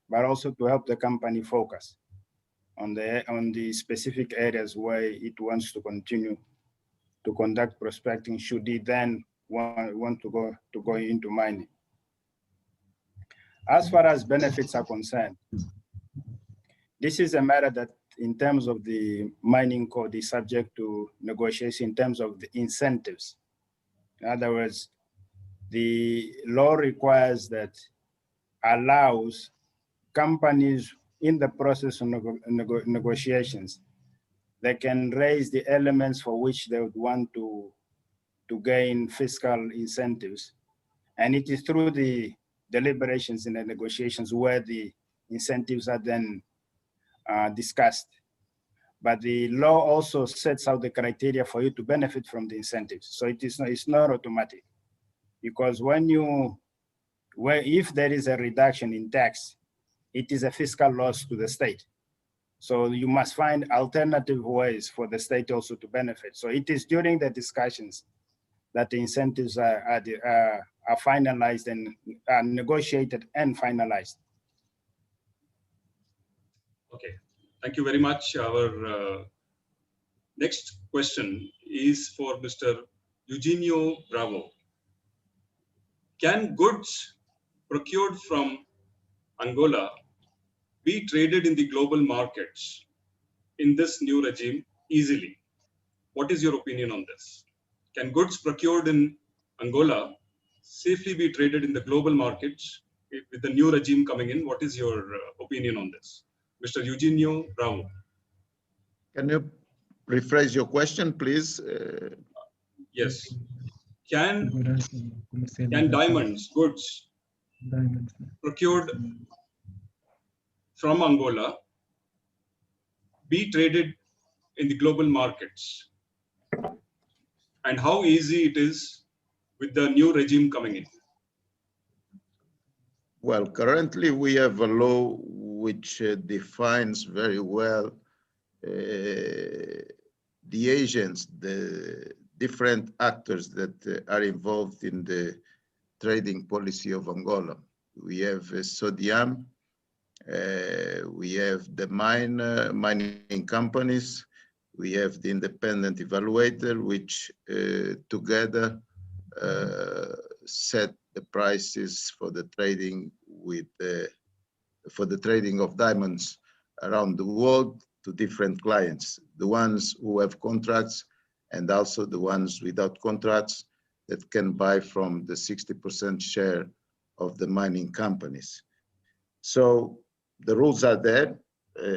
but also to help the company focus on the specific areas where it wants to continue to conduct prospecting, should it then want to go into mining. As far as benefits are concerned, this is a matter that in terms of the mining code is subject to negotiation in terms of the incentives. In other words, the law requires that allows companies in the process of negotiations, they can raise the elements for which they would want to gain fiscal incentives. And it is through the deliberations in the negotiations where the incentives are then discussed. But the law also sets out the criteria for you to benefit from the incentives. So it's not automatic, because if there is a reduction in tax, it is a fiscal loss to the state. So you must find alternative ways for the state also to benefit. So it is during the discussions that the incentives are finalized and are negotiated and finalized. Okay, thank you very much. Our next question is for Mr. Eugenio Bravo. Can goods procured from Angola be traded in the global markets in this new regime easily? What is your opinion on this? Can goods procured in Angola safely be traded in the global markets with the new regime coming in? What is your opinion on this? Mr. Eugenio Bravo. Can you rephrase your question, please? Yes. Can diamonds, goods procured from Angola be traded in the global markets? And how easy it is with the new regime coming in? Well, currently we have a law which defines very well the agents, the different actors that are involved in the trading policy of Angola. We have Sodiam, we have the mining companies, we have the independent evaluator, which together set the prices for the trading of diamonds around the world to different clients, the ones who have contracts and also the ones without contracts that can buy from the 60% share of the mining companies. So the rules are there,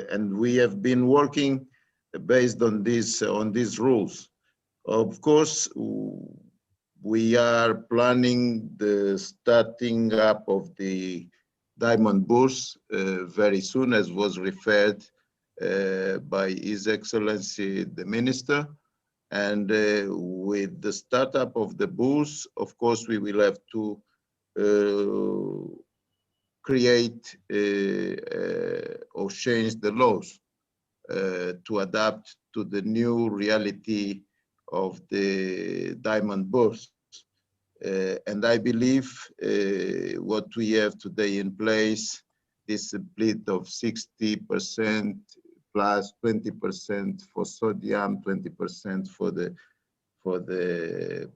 and we have been working based on these rules. Of course, we are planning the starting up of the Diamond Bourse very soon, as was referred by His Excellency the Minister. And with the startup of the Bourse, of course, we will have to create or change the laws to adapt to the new reality of the Diamond Bourse. And I believe what we have today in place, this split of 60% plus 20% for sodium, 20% for the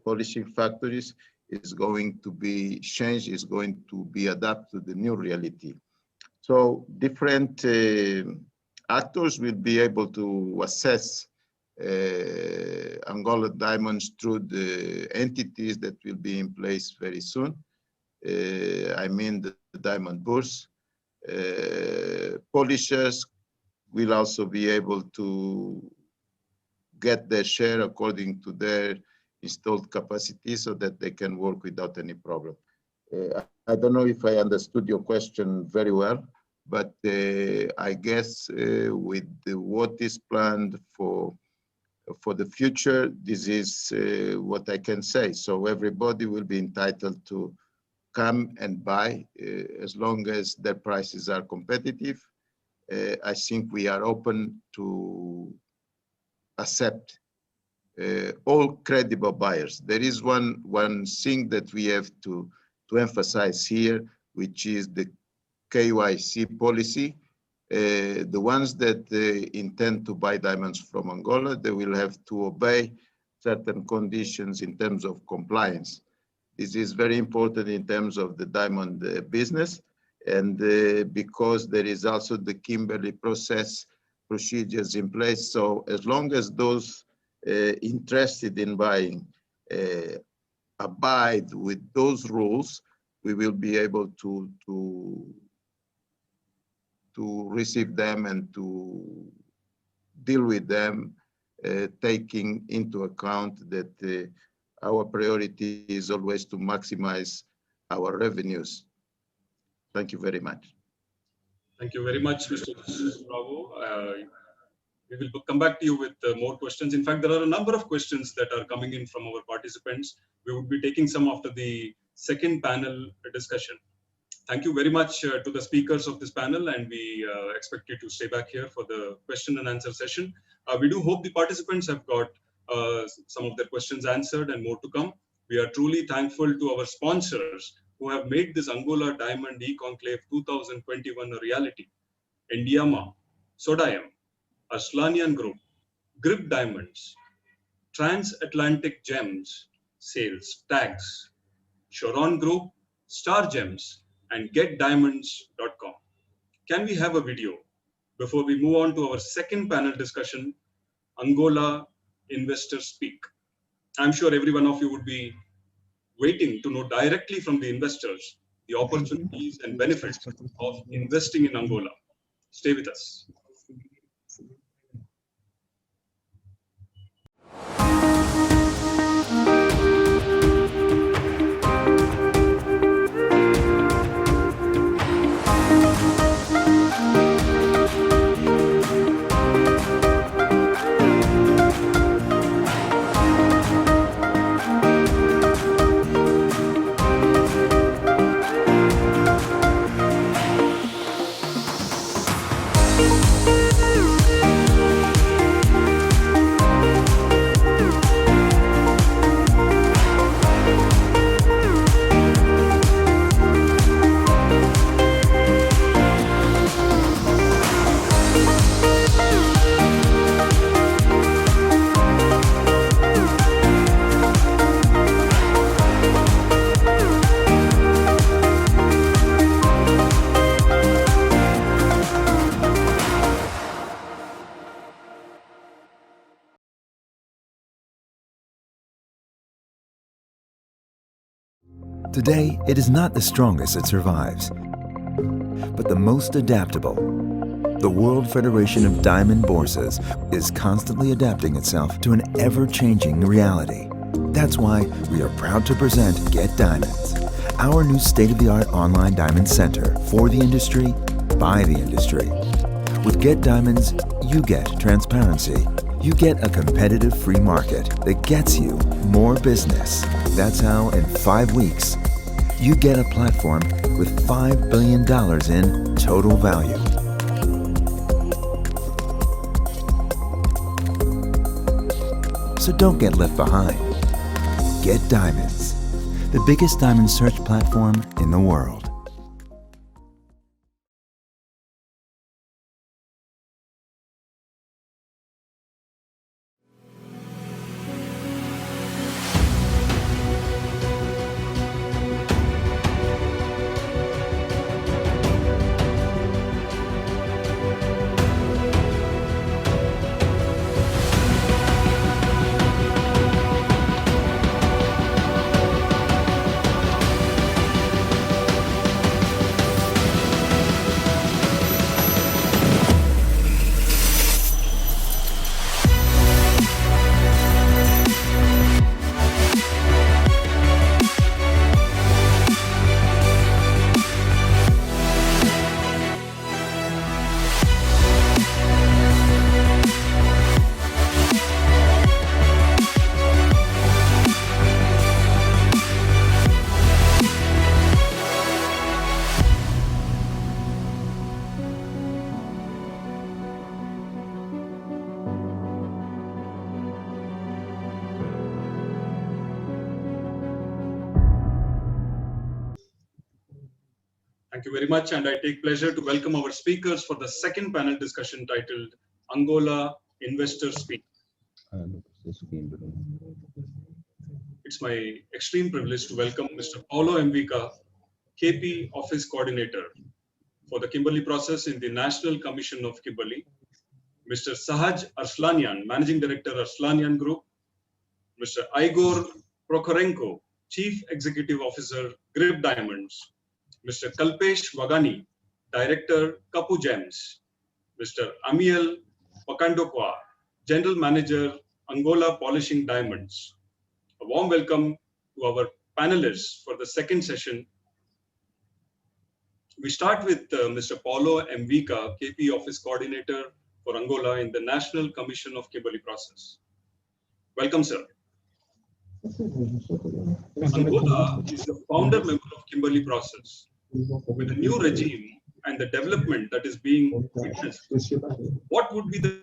polishing factories, is going to be changed, is going to be adapted to the new reality. So different actors will be able to assess Angola diamonds through the entities that will be in place very soon. I mean the Diamond Bourse. Polishers will also be able to get their share according to their installed capacity so that they can work without any problem. I don't know if I understood your question very well, but I guess with what is planned for the future, this is what I can say. So everybody will be entitled to come and buy as long as their prices are competitive. I think we are open to accept all credible buyers. There is one thing that we have to emphasize here, which is the KYC policy. The ones that intend to buy diamonds from Angola, they will have to obey certain conditions in terms of compliance. This is very important in terms of the diamond business, and because there is also the Kimberley procedures in place. So as long as those interested in buying abide with those rules, we will be able to receive them and to deal with them, taking into account that our priority is always to maximize our revenues. Thank you very much. Thank you very much, Mr. Bravo. We will come back to you with more questions. In fact, there are a number of questions that are coming in from our participants. We would be taking some after the second panel discussion. Thank you very much to the speakers of this panel, and we expect you to stay back here for the question and answer session. We do hope the participants have got some of their questions answered and more to come. We are truly thankful to our sponsors who have made this Angola Diamond E-Conclave 2021 a reality. Indiama, Sodium, Arslanian Group, Grip Diamonds, Transatlantic Gems, Sales, Tags, Choron Group, Star Gems, and GetDiamonds.com. Can we have a video before we move on to our second panel discussion, Angola Investors Speak? I'm sure every one of you would be waiting to know directly from the investors the opportunities and benefits of investing in Angola. Stay with us. Today, it is not the strongest that survives, but the most adaptable. The World Federation of Diamond Bourses is constantly adapting itself to an ever-changing reality. That's why we are proud to present Get Diamonds, our new state-of-the-art online diamond center for the industry, by the industry. With Get Diamonds, you get transparency. You get a competitive free market that gets you more business. That's how in 5 weeks, you get a platform with $5 billion in total value. So don't get left behind. Get Diamonds, the biggest diamond search platform in the world. Thank you very much, and I take pleasure to welcome our speakers for the second panel discussion titled Angola Investors Speak. It's my extreme privilege to welcome Mr. Paulo Mvika, KP Office Coordinator for the Kimberley process in the National Commission of Kimberley, Mr. Sahaj Arslanian, Managing Director, Arslanian Group, Mr. Igor Prokhorenko, Chief Executive Officer, Grip Diamonds, Mr. Kalpesh Wagani, Director, Kapu Gems, Mr. Amiel Pakandokwa, General Manager, Angola Polishing Diamonds. A warm welcome to our panelists for the second session. We start with Mr. Paulo Mvika, KP Office Coordinator for Angola in the National Commission of Kimberley process. Welcome, sir. Angola is the founder member of Kimberley process. With the new regime and the development that is being witnessed, what would be the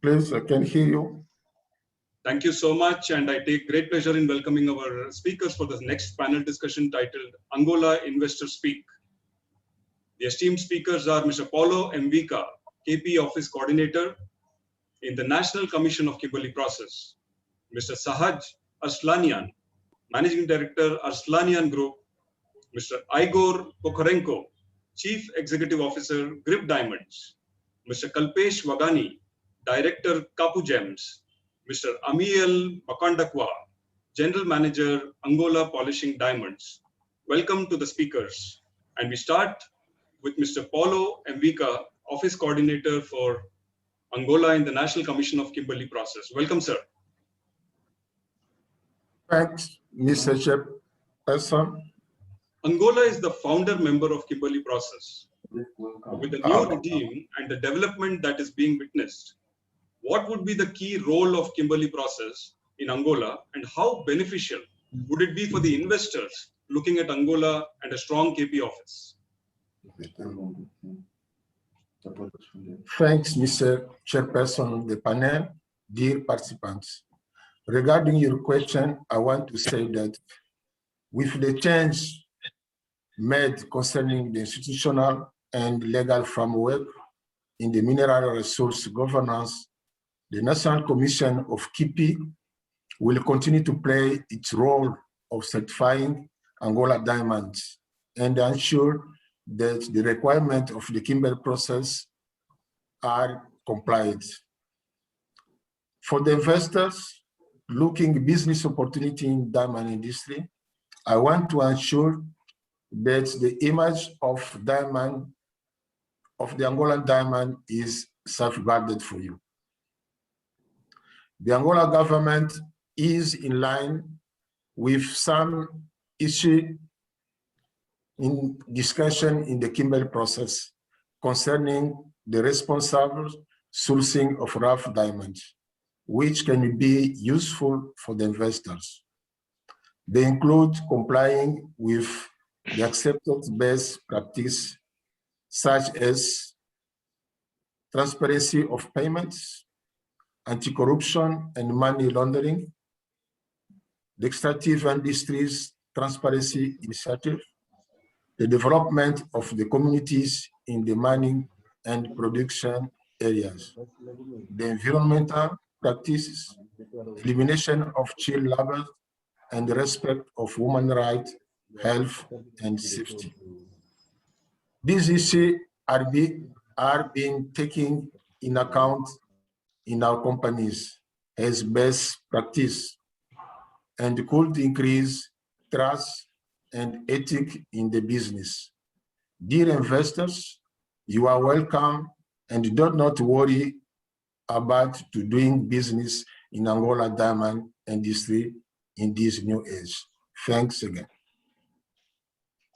Please, I can hear you. Thank you so much, and I take great pleasure in welcoming our speakers for the next panel discussion titled Angola Investors Speak. The esteemed speakers are Mr. Paulo Mvika, KP Office Coordinator in the National Commission of Kimberley process, Mr. Sahaj Arslanian, Managing Director, Arslanian Group, Mr. Igor Prokhorenko, Chief Executive Officer, Grip Diamonds, Mr. Kalpesh Wagani, Director, Kapu Gems, Mr. Amiel Pakandokwa, General Manager, Angola Polishing Diamonds. Welcome to the speakers. And we start with Mr. Paulo Mvika, Office Coordinator for Angola in the National Commission of Kimberley process. Welcome, sir. Thanks, Mr. Chairperson. Angola is the founder member of Kimberley process. With the new regime and the development that is being witnessed, what would be the key role of Kimberley process in Angola, and how beneficial would it be for the investors looking at Angola and a strong KP office? Thanks, Mr. Chairperson of the panel, dear participants. Regarding your question, I want to say that with the change made concerning the institutional and legal framework in the mineral resource governance, the National Commission of KIPI will continue to play its role of certifying Angola diamonds and ensure that the requirements of the Kimberley process are complied. For the investors looking business opportunity in diamond industry, I want to ensure that the image of diamond, of the Angolan diamond, is safeguarded for you. The Angola government is in line with some issue in discussion in the Kimberley process concerning the responsible sourcing of rough diamonds, which can be useful for the investors. They include complying with the accepted best practice, such as transparency of payments, anti-corruption and money laundering, the extractive industries transparency initiative, the development of the communities in the mining and production areas, the environmental practices, elimination of child labor, and the respect of human rights, health, and safety. These issues are being taken in account in our companies as best practice and could increase trust and ethics in the business. Dear investors, you are welcome and do not worry about doing business in Angola diamond industry in this new age. Thanks again.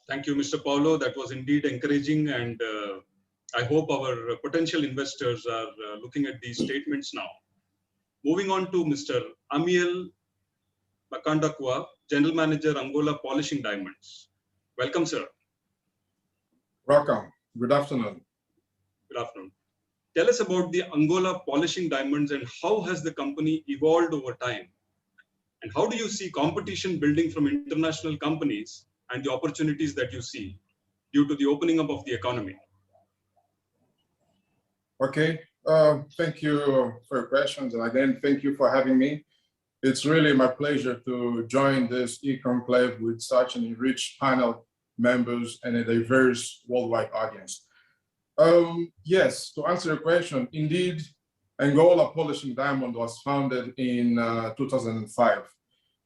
Thank you, Mr. Paulo. That was indeed encouraging, and I hope our potential investors are looking at these statements now. Moving on to Mr. Amiel Makandakwa, General Manager, Angola Polishing Diamonds. Welcome, sir. Welcome. Good afternoon. Good afternoon. Tell us about the Angola Polishing Diamonds and how has the company evolved over time? And how do you see competition building from international companies and the opportunities that you see due to the opening up of the economy? Okay, thank you for your questions. And again, thank you for having me. It's really my pleasure to join this E-Conclave with such an enriched panel members and a diverse worldwide audience. Yes, to answer your question, indeed, Angola Polishing Diamond was founded in 2005,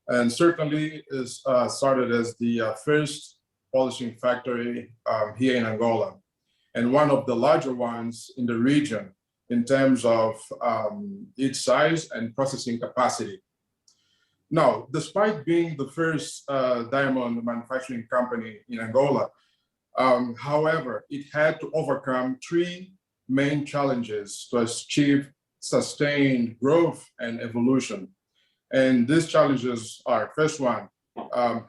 and certainly is started as the first polishing factory here in Angola, and one of the larger ones in the region in terms of its size and processing capacity. Now, despite being the first diamond manufacturing company in Angola, however, it had to overcome three main challenges to achieve sustained growth and evolution. And these challenges are, first one,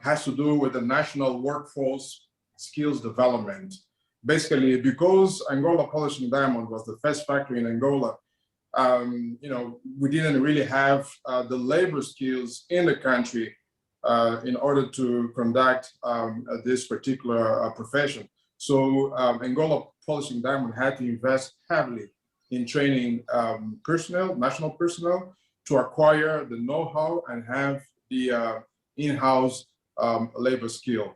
has to do with the national workforce skills development. Basically, because Angola Polishing Diamond was the first factory in Angola, we didn't really have the labor skills in the country in order to conduct this particular profession. So Angola Polishing Diamond had to invest heavily in training personnel, national personnel, to acquire the know-how and have the in-house labor skill.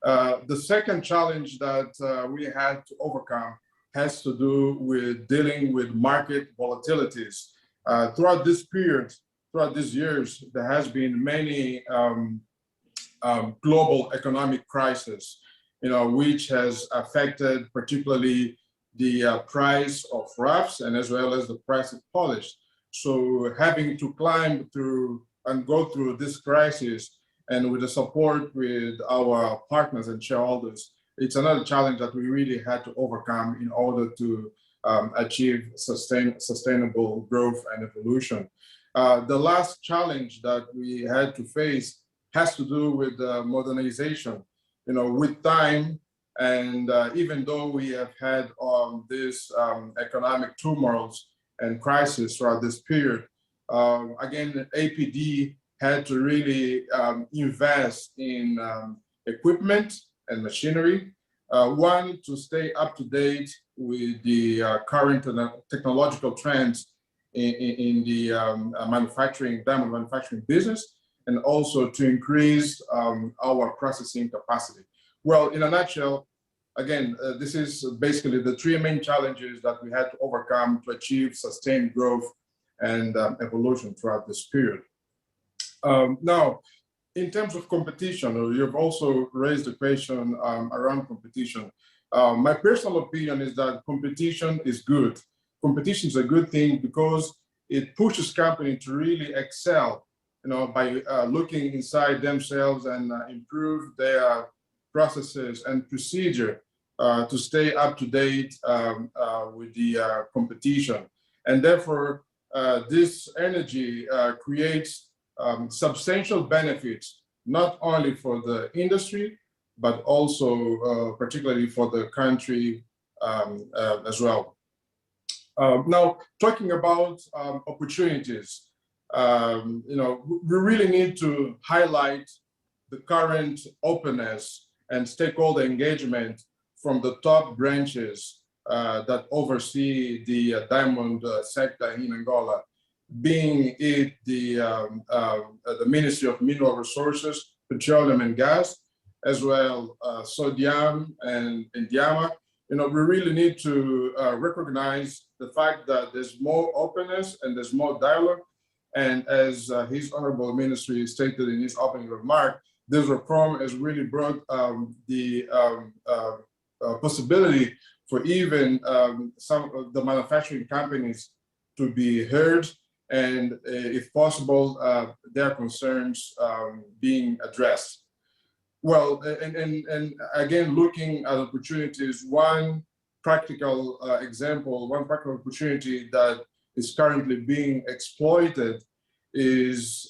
The second challenge that we had to overcome has to do with dealing with market volatilities. Throughout this period, throughout these years, there has been many global economic crises, which has affected particularly the price of roughs and as well as the price of polish. So having to climb through and go through this crisis, and with the support with our partners and shareholders, it's another challenge that we really had to overcome in order to achieve sustainable growth and evolution. The last challenge that we had to face has to do with modernization. With time, and even though we have had this economic turmoils and crisis throughout this period, again, APD had to really invest in equipment and machinery. One, to stay up to date with the current technological trends in the diamond manufacturing business, and also to increase our processing capacity. Well, in a nutshell, again, this is basically the three main challenges that we had to overcome to achieve sustained growth and evolution throughout this period. Now, in terms of competition, you've also raised the question around competition. My personal opinion is that competition is good. Competition is a good thing because it pushes companies to really excel, by looking inside themselves and improve their processes and procedure to stay up to date with the competition. And therefore, this energy creates substantial benefits, not only for the industry, but also particularly for the country as well. Now, talking about opportunities, we really need to highlight the current openness and stakeholder engagement from the top branches that oversee the diamond sector in Angola, being it the Ministry of Mineral Resources, Petroleum and Gas, as well Sodiam and Diama. We really need to recognize the fact that there's more openness and there's more dialogue. And as His Honorable Ministry stated in his opening remark, this reform has really brought the possibility for even some of the manufacturing companies to be heard, and if possible, their concerns being addressed. Well, and again, looking at opportunities, one practical example, one practical opportunity that is currently being exploited is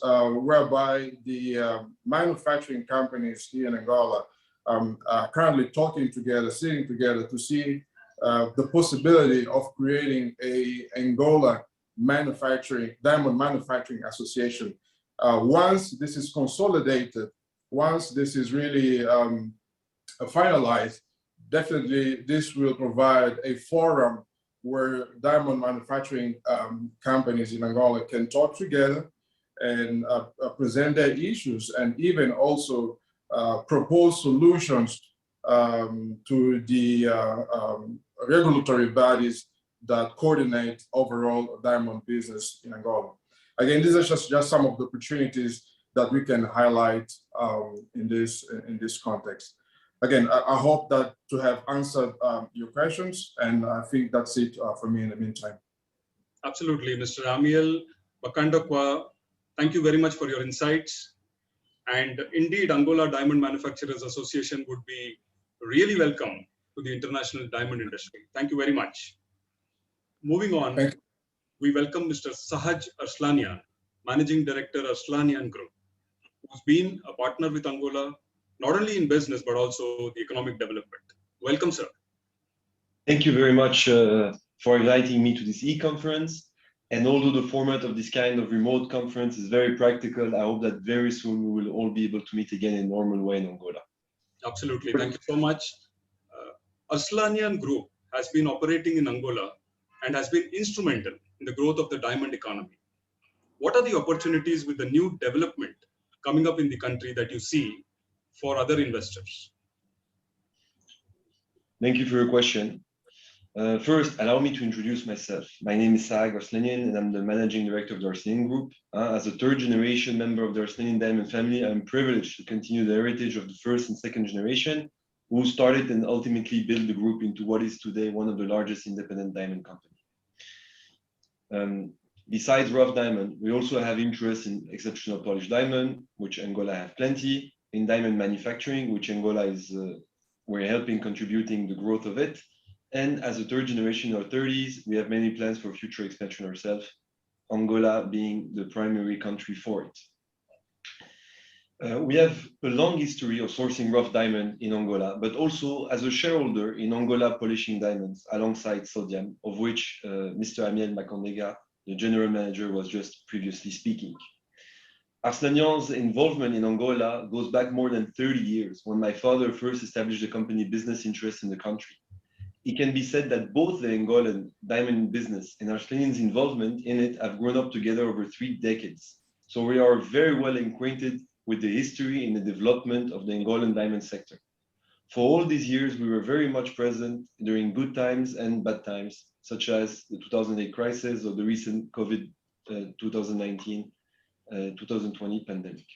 whereby the manufacturing companies here in Angola are currently talking together, sitting together to see the possibility of creating a Angola diamond manufacturing association. Once this is consolidated, once this is really finalized, definitely this will provide a forum where diamond manufacturing companies in Angola can talk together and present their issues, and even also propose solutions to the regulatory bodies that coordinate overall diamond business in Angola. Again, these are just some of the opportunities that we can highlight in this context. Again, I hope that to have answered your questions, and I think that's it for me in the meantime. Absolutely, Mr. Amiel Bakandakwa, thank you very much for your insights. And indeed, Angola Diamond Manufacturers Association would be really welcome to the international diamond industry. Thank you very much. Moving on, we welcome Mr. Sahaj Arslanian, Managing Director, Arslanian Group, who's been a partner with Angola, not only in business, but also the economic development. Welcome, sir. Thank you very much for inviting me to this e-conference. And although the format of this kind of remote conference is very practical, I hope that very soon we will all be able to meet again in a normal way in Angola. Absolutely, thank you so much. Arslanian Group has been operating in Angola and has been instrumental in the growth of the diamond economy. What are the opportunities with the new development coming up in the country that you see for other investors? Thank you for your question. First, allow me to introduce myself. My name is Sahaj Arslanian, and I'm the Managing Director of the Arslanian Group. As a third-generation member of the Arslanian Diamond family, I'm privileged to continue the heritage of the first and second generation, who started and ultimately built the group into what is today one of the largest independent diamond companies. Besides rough diamond, we also have interest in exceptional polished diamond, which Angola have plenty, in diamond manufacturing, which Angola is, we're helping contributing the growth of it. And as a third generation in our 30s, we have many plans for future expansion ourselves, Angola being the primary country for it. We have a long history of sourcing rough diamond in Angola, but also as a shareholder in Angola Polishing Diamonds alongside Sodiam, of which Mr. Amiel Bakandakwa, the general manager, was just previously speaking. Arslanian's involvement in Angola goes back more than 30 years, when my father first established a company business interest in the country. It can be said that both the Angolan diamond business and Arslanian's involvement in it have grown up together over 3 decades. So we are very well acquainted with the history and the development of the Angolan diamond sector. For all these years, we were very much present during good times and bad times, such as the 2008 crisis or the recent COVID 2019, 2020 pandemic.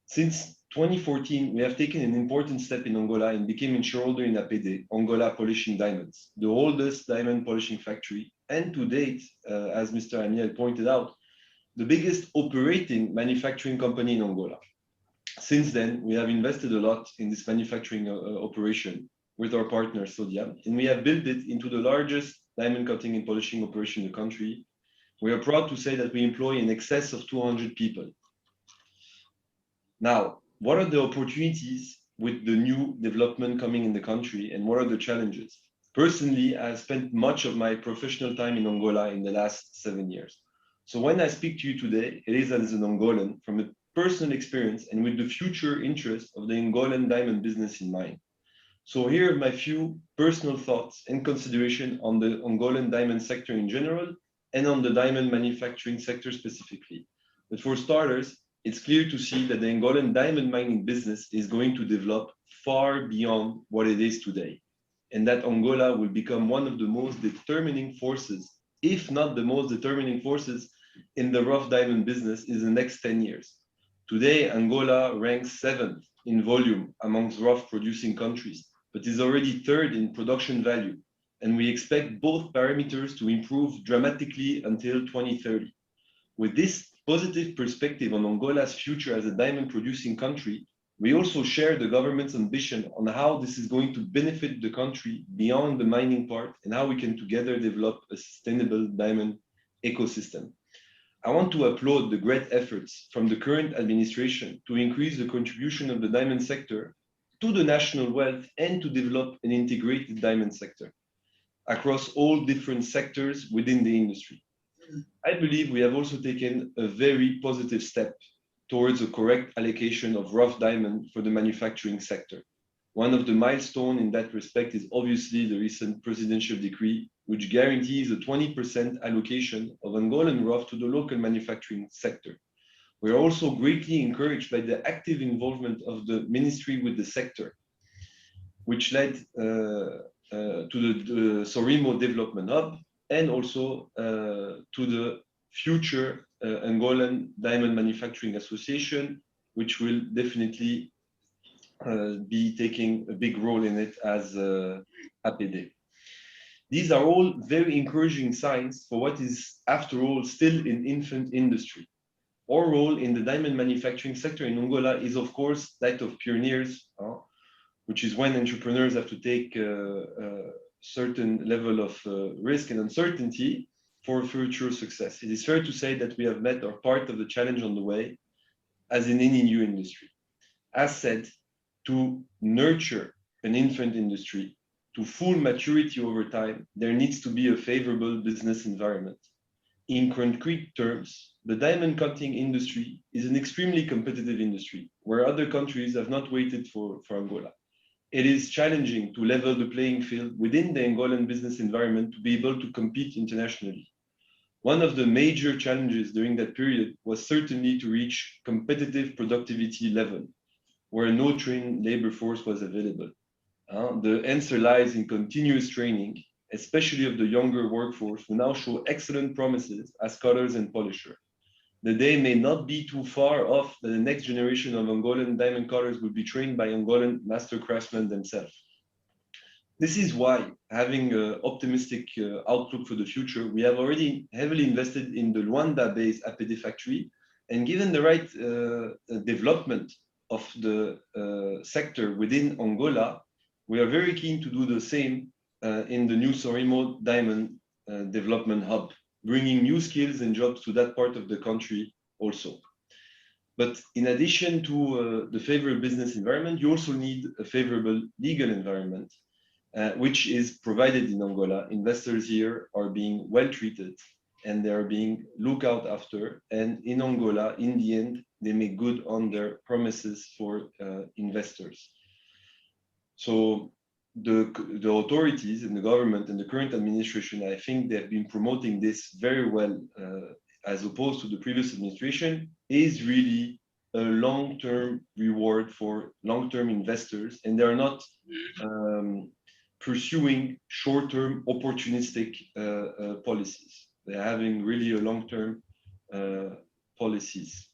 Since 2014, we have taken an important step in Angola and became a shareholder in APD, Angola Polishing Diamonds, the oldest diamond polishing factory, and to date, as Mr. Amiel pointed out, the biggest operating manufacturing company in Angola. Since then, we have invested a lot in this manufacturing operation with our partner Sodiam, and we have built it into the largest diamond cutting and polishing operation in the country. We are proud to say that we employ in excess of 200 people. Now, what are the opportunities with the new development coming in the country, and what are the challenges? Personally, I spent much of my professional time in Angola in the last 7 years. So when I speak to you today, it is as an Angolan from a personal experience and with the future interest of the Angolan diamond business in mind. So here are my few personal thoughts and consideration on the Angolan diamond sector in general and on the diamond manufacturing sector specifically. But for starters, it's clear to see that the Angolan diamond mining business is going to develop far beyond what it is today, and that Angola will become one of the most determining forces, if not the most determining forces, in the rough diamond business in the next 10 years. Today, Angola ranks 7th in volume amongst rough producing countries, but is already 3rd in production value, and we expect both parameters to improve dramatically until 2030. With this positive perspective on Angola's future as a diamond producing country, we also share the government's ambition on how this is going to benefit the country beyond the mining part and how we can together develop a sustainable diamond ecosystem. I want to applaud the great efforts from the current administration to increase the contribution of the diamond sector to the national wealth and to develop an integrated diamond sector across all different sectors within the industry. I believe we have also taken a very positive step towards a correct allocation of rough diamond for the manufacturing sector. One of the milestones in that respect is obviously the recent presidential decree, which guarantees a 20% allocation of Angolan rough to the local manufacturing sector. We are also greatly encouraged by the active involvement of the ministry with the sector, which led to the Sorimo Development Hub and also to the future Angolan Diamond Manufacturing Association, which will definitely be taking a big role in it as APD. These are all very encouraging signs for what is, after all, still an infant industry. Our role in the diamond manufacturing sector in Angola is, of course, that of pioneers, which is when entrepreneurs have to take a certain level of risk and uncertainty for future success. It is fair to say that we have met our part of the challenge on the way, as in any new industry. As said, to nurture an infant industry to full maturity over time, there needs to be a favorable business environment. In concrete terms, the diamond cutting industry is an extremely competitive industry where other countries have not waited for Angola. It is challenging to level the playing field within the Angolan business environment to be able to compete internationally. One of the major challenges during that period was certainly to reach competitive productivity level, where no trained labor force was available. The answer lies in continuous training, especially of the younger workforce, who now show excellent promises as cutters and polishers. The day may not be too far off that the next generation of Angolan diamond cutters will be trained by Angolan master craftsmen themselves. This is why, having an optimistic outlook for the future, we have already heavily invested in the Luanda-based APD factory, and given the right development of the sector within Angola, we are very keen to do the same in the new Sorimo Diamond Development Hub, bringing new skills and jobs to that part of the country also. But in addition to the favorable business environment, you also need a favorable legal environment, which is provided in Angola. Investors here are being well treated and they are being looked out after. And in Angola, in the end, they make good on their promises for investors. So the authorities and the government and the current administration, I think they have been promoting this very well, as opposed to the previous administration, is really a long-term reward for long-term investors, and they're not pursuing short-term opportunistic policies. They're having really a long-term policies.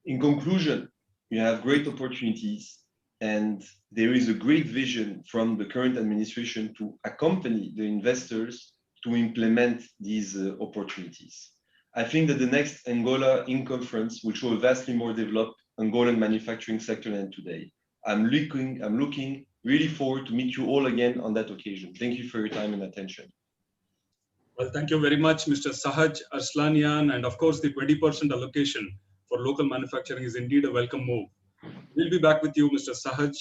In conclusion, you have great opportunities, and there is a great vision from the current administration to accompany the investors to implement these opportunities. I think that the next Angola conference will show a vastly more developed Angolan manufacturing sector than today. I'm looking really forward to meet you all again on that occasion. Thank you for your time and attention. Well, thank you very much, Mr. Sahaj Arslanian. And of course, the 20% allocation for local manufacturing is indeed a welcome move. We'll be back with you, Mr. Sahaj.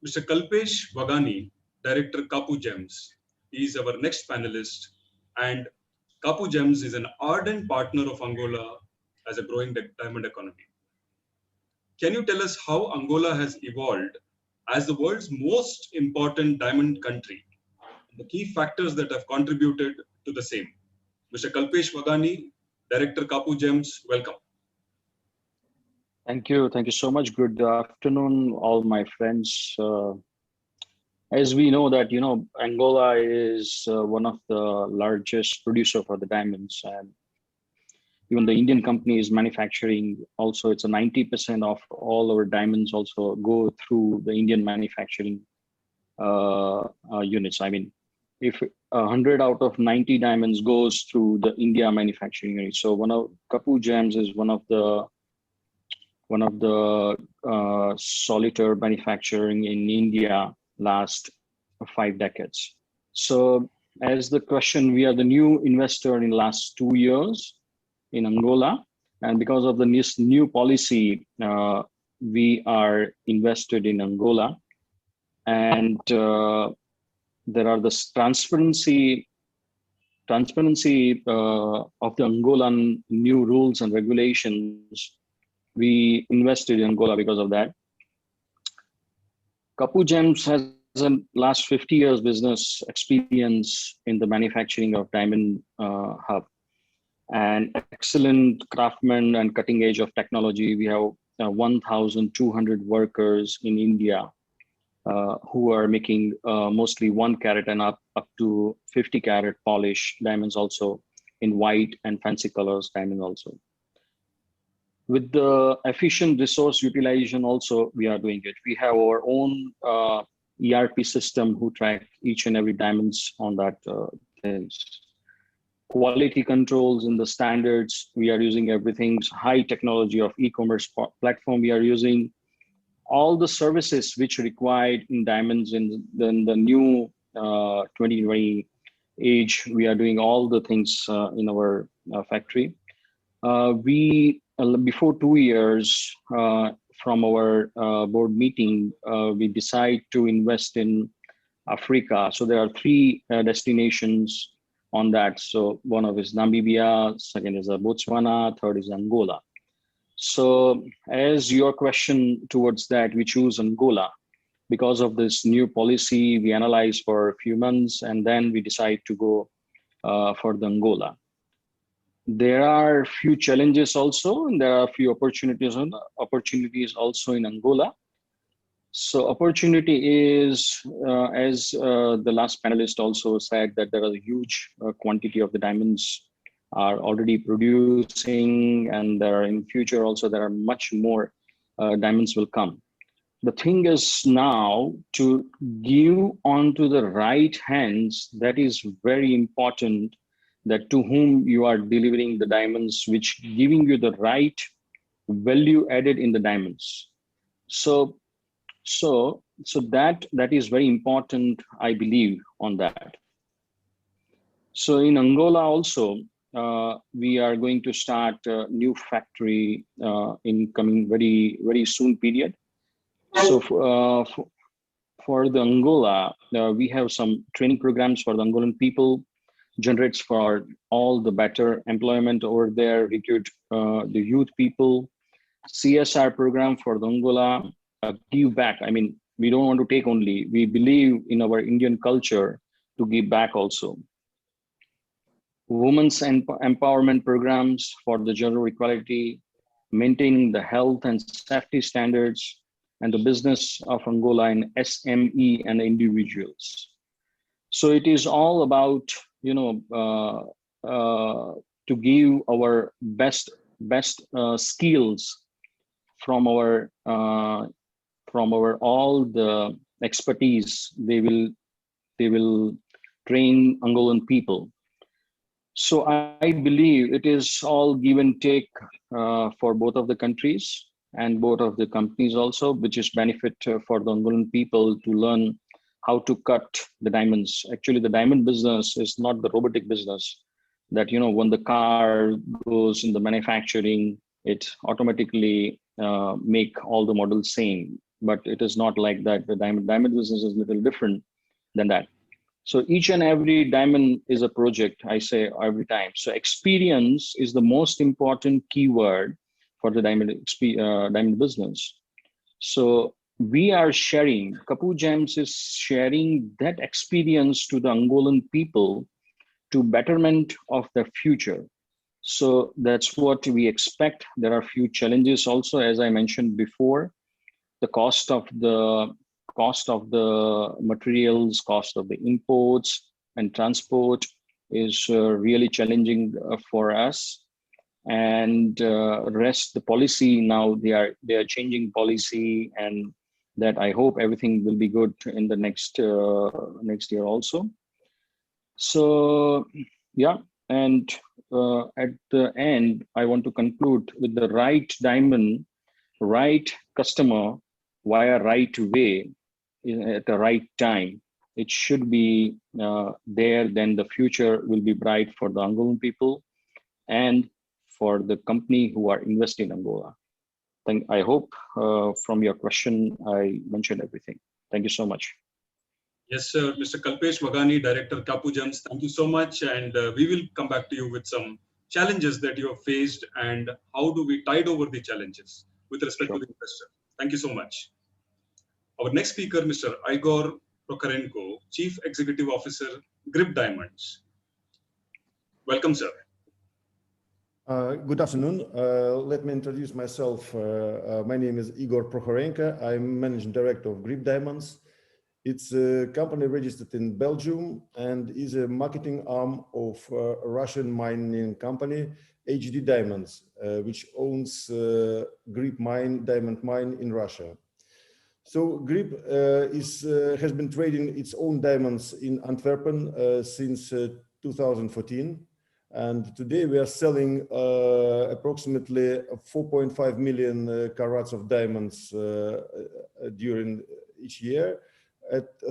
Mr. Kalpesh Wagani, Director Kapu Gems, is our next panelist. And Kapu Gems is an ardent partner of Angola as a growing diamond economy. Can you tell us how Angola has evolved as the world's most important diamond country, the key factors that have contributed to the same? Mr. Kalpesh Wagani, Director Kapu Gems, welcome. Thank you so much. Good afternoon, all my friends. As we know that, Angola is one of the largest producer for the diamonds, and even the Indian company is manufacturing. Also, it's a 90% of all our diamonds also go through the Indian manufacturing units. I mean, if 100 out of 90 diamonds goes through the India manufacturing unit. So Kapu Gems is one of the solitaire manufacturing in India last 5 decades. So as the question, we are the new investor in last 2 years in Angola, and because of the new policy, we are invested in Angola, and there are the transparency of the Angolan new rules and regulations. We invested in Angola because of that. Kapu Gems has a last 50 years business experience in the manufacturing of diamond hub, and excellent craftsmen and cutting edge of technology. We have 1,200 workers in India who are making mostly 1 carat and up to 50 carat polish diamonds, also in white and fancy colors diamond also. With the efficient resource utilization also, we are doing it. We have our own ERP system who track each and every diamonds on that things. Quality controls in the standards, we are using everything's high technology of e-commerce platform. We are using all the services which required in diamonds in the new 2020 age. We are doing all the things in our factory. Before 2 years from our board meeting, we decide to invest in Africa. So there are 3 destinations on that. So one of is Namibia, second is Botswana, third is Angola. So as your question towards that, we choose Angola because of this new policy. We analyze for a few months and then we decide to go for the Angola. There are few challenges also, and there are a few opportunities also in Angola. So opportunity is, as the last panelist also said, that there are a huge quantity of the diamonds are already producing, and there are in future also there are much more diamonds will come. The thing is now to give onto the right hands, that is very important, that to whom you are delivering the diamonds, which giving you the right value added in the diamonds. So that is very important, I believe, on that. So in Angola also, we are going to start a new factory in coming very soon period. So for the Angola, we have some training programs for the Angolan people, generates for all the better employment over there, recruit the youth people, CSR program for the Angola, give back. I mean, we don't want to take only, we believe in our Indian culture to give back also. women's empowerment programs for the gender equality, maintaining the health and safety standards, and the business of Angola in SME and individuals. So it is all about, to give our best skills from our all the expertise. They will train Angolan people. So I believe it is all give and take for both of the countries and both of the companies also, which is benefit for the Angolan people to learn how to cut the diamonds. Actually, the diamond business is not the robotic business that, when the car goes in the manufacturing, it automatically make all the models same. But it is not like that. The diamond business is a little different than that. So each and every diamond is a project, I say every time. So experience is the most important keyword for the diamond business. So we are sharing, Kapoor Gems is sharing that experience to the Angolan people to betterment of their future. So that's what we expect. There are few challenges also, as I mentioned before. The cost of the materials, cost of the imports and transport is really challenging for us. And rest the policy now, they are changing policy, and that I hope everything will be good in the next year also. So yeah, and at the end, I want to conclude with the right diamond, right customer via right way at the right time. It should be there, then the future will be bright for the Angolan people and for the company who are investing in Angola. I hope from your question, I mentioned everything. Thank you so much. Yes, sir. Mr. Kalpesh Magani, Director, Kapoor Gems, thank you so much. And we will come back to you with some challenges that you have faced and how do we tide over the challenges with respect to the investor. Thank you so much. Our next speaker, Mr. Igor Prokhorenko, Chief Executive Officer, Grip Diamonds. Welcome, sir. Good afternoon. Let me introduce myself. My name is Igor Prokhorenko. I'm Managing Director of Grip Diamonds. It's a company registered in Belgium and is a marketing arm of a Russian mining company, HD Diamonds, which owns Grip diamond mine in Russia. So Grip has been trading its own diamonds in Antwerp since 2014. And today we are selling approximately 4.5 million carats of diamonds during each year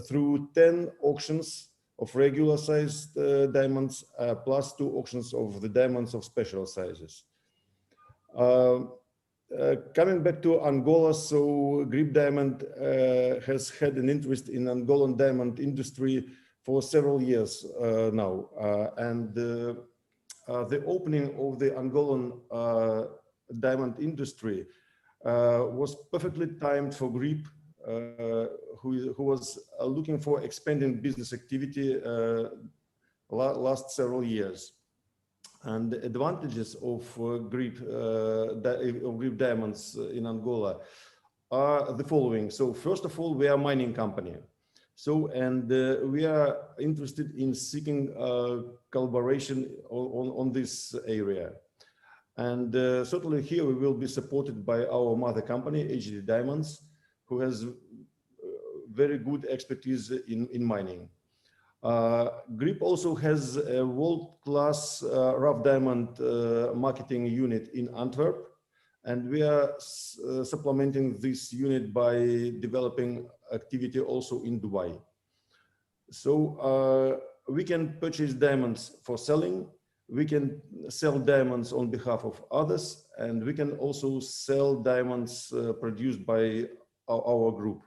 through 10 auctions of regular sized diamonds, plus 2 auctions of the diamonds of special sizes. Coming back to Angola, so Grip Diamond has had an interest in Angolan diamond industry for several years now. And the opening of the Angolan diamond industry was perfectly timed for Grip, who was looking for expanding business activity last several years. And the advantages of Grip Diamonds in Angola are the following. So first of all, we are a mining company. So, and we are interested in seeking collaboration on this area. And certainly here we will be supported by our mother company, HD Diamonds, who has very good expertise in mining. Grip also has a world-class rough diamond marketing unit in Antwerp, and we are supplementing this unit by developing activity also in Dubai. So we can purchase diamonds for selling, we can sell diamonds on behalf of others, and we can also sell diamonds produced by our group.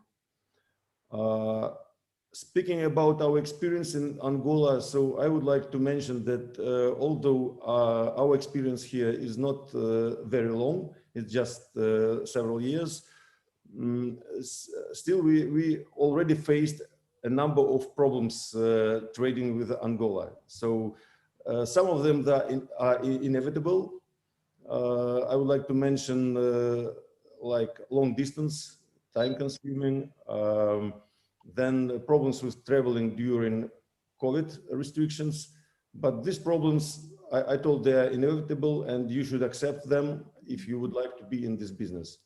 Speaking about our experience in Angola, so I would like to mention that although our experience here is not very long, it's just several years, still we already faced a number of problems trading with Angola. So Some of them are inevitable. I would like to mention like long distance, time consuming, then problems with traveling during COVID restrictions. But these problems, I told they are inevitable and you should accept them if you would like to be in this business.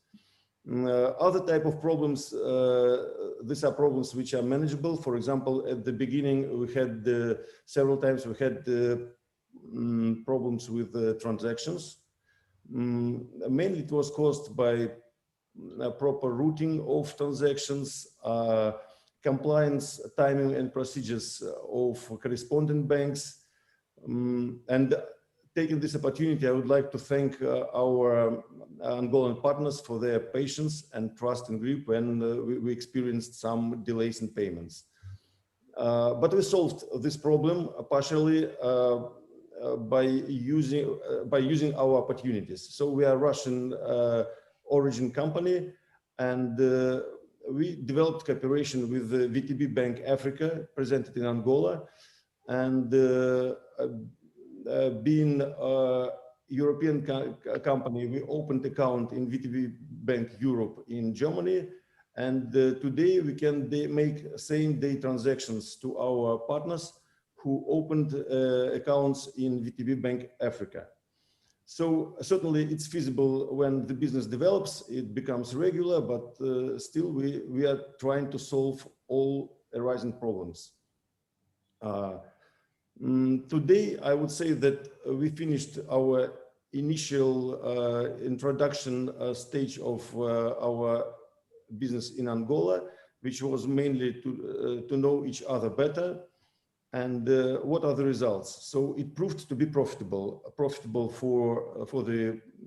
Other type of problems, these are problems which are manageable. For example, at the beginning, we had several times we had problems with transactions. Mainly it was caused by proper routing of transactions, compliance, timing and procedures of correspondent banks. And taking this opportunity, I would like to thank our Angolan partners for their patience and trust in GRIP when we experienced some delays in payments. But we solved this problem partially by using our opportunities. So we are Russian origin company, and we developed cooperation with the VTB Bank Africa, presented in Angola, and being a European company, we opened account in VTB Bank Europe in Germany, and today we can make same-day transactions to our partners who opened accounts in VTB Bank Africa. So certainly it's feasible when the business develops, it becomes regular, but still we are trying to solve all arising problems. Today, I would say that we finished our initial introduction stage of our business in Angola, which was mainly to know each other better. And what are the results? So it proved to be profitable for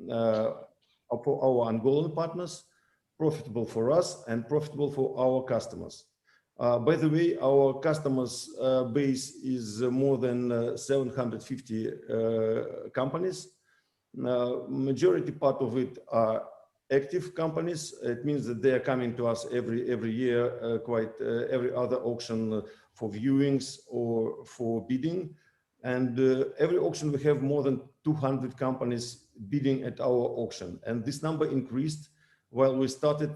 our Angolan partners, profitable for us, and profitable for our customers. By the way, our customers base is more than 750 companies. Majority part of it are active companies. It means that they are coming to us every year, every other auction for viewings or for bidding. And every auction we have more than 200 companies bidding at our auction. And this number increased while we started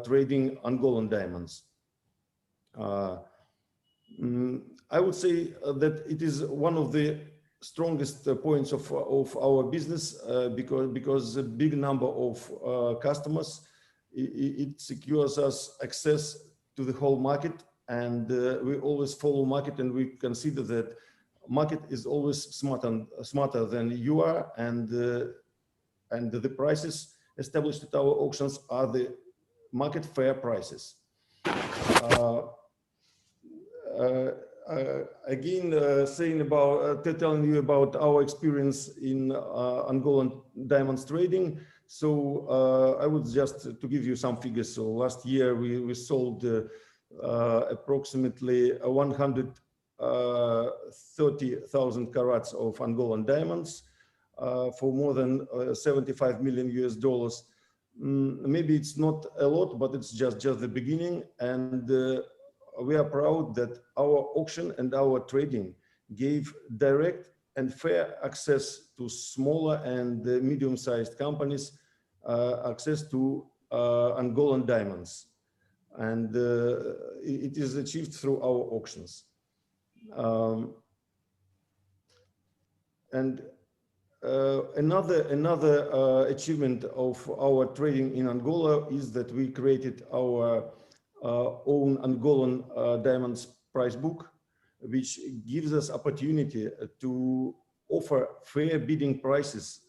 trading Angolan diamonds. I would say that it is one of the strongest points of our business because a big number of customers, it secures us access to the whole market, and we always follow market, and we consider that market is always smarter than you are, and the prices established at our auctions are the market fair prices. Again, telling you about our experience in Angolan diamonds trading. So I would just to give you some figures. So last year we sold approximately 130,000 carats of Angolan diamonds for more than $75 million US. Maybe it's not a lot, but it's just the beginning, and we are proud that our auction and our trading gave direct and fair access to smaller and medium-sized companies, access to Angolan diamonds. And it is achieved through our auctions. Another achievement of our trading in Angola is that we created our own Angolan diamonds price book, which gives us opportunity to offer fair bidding prices,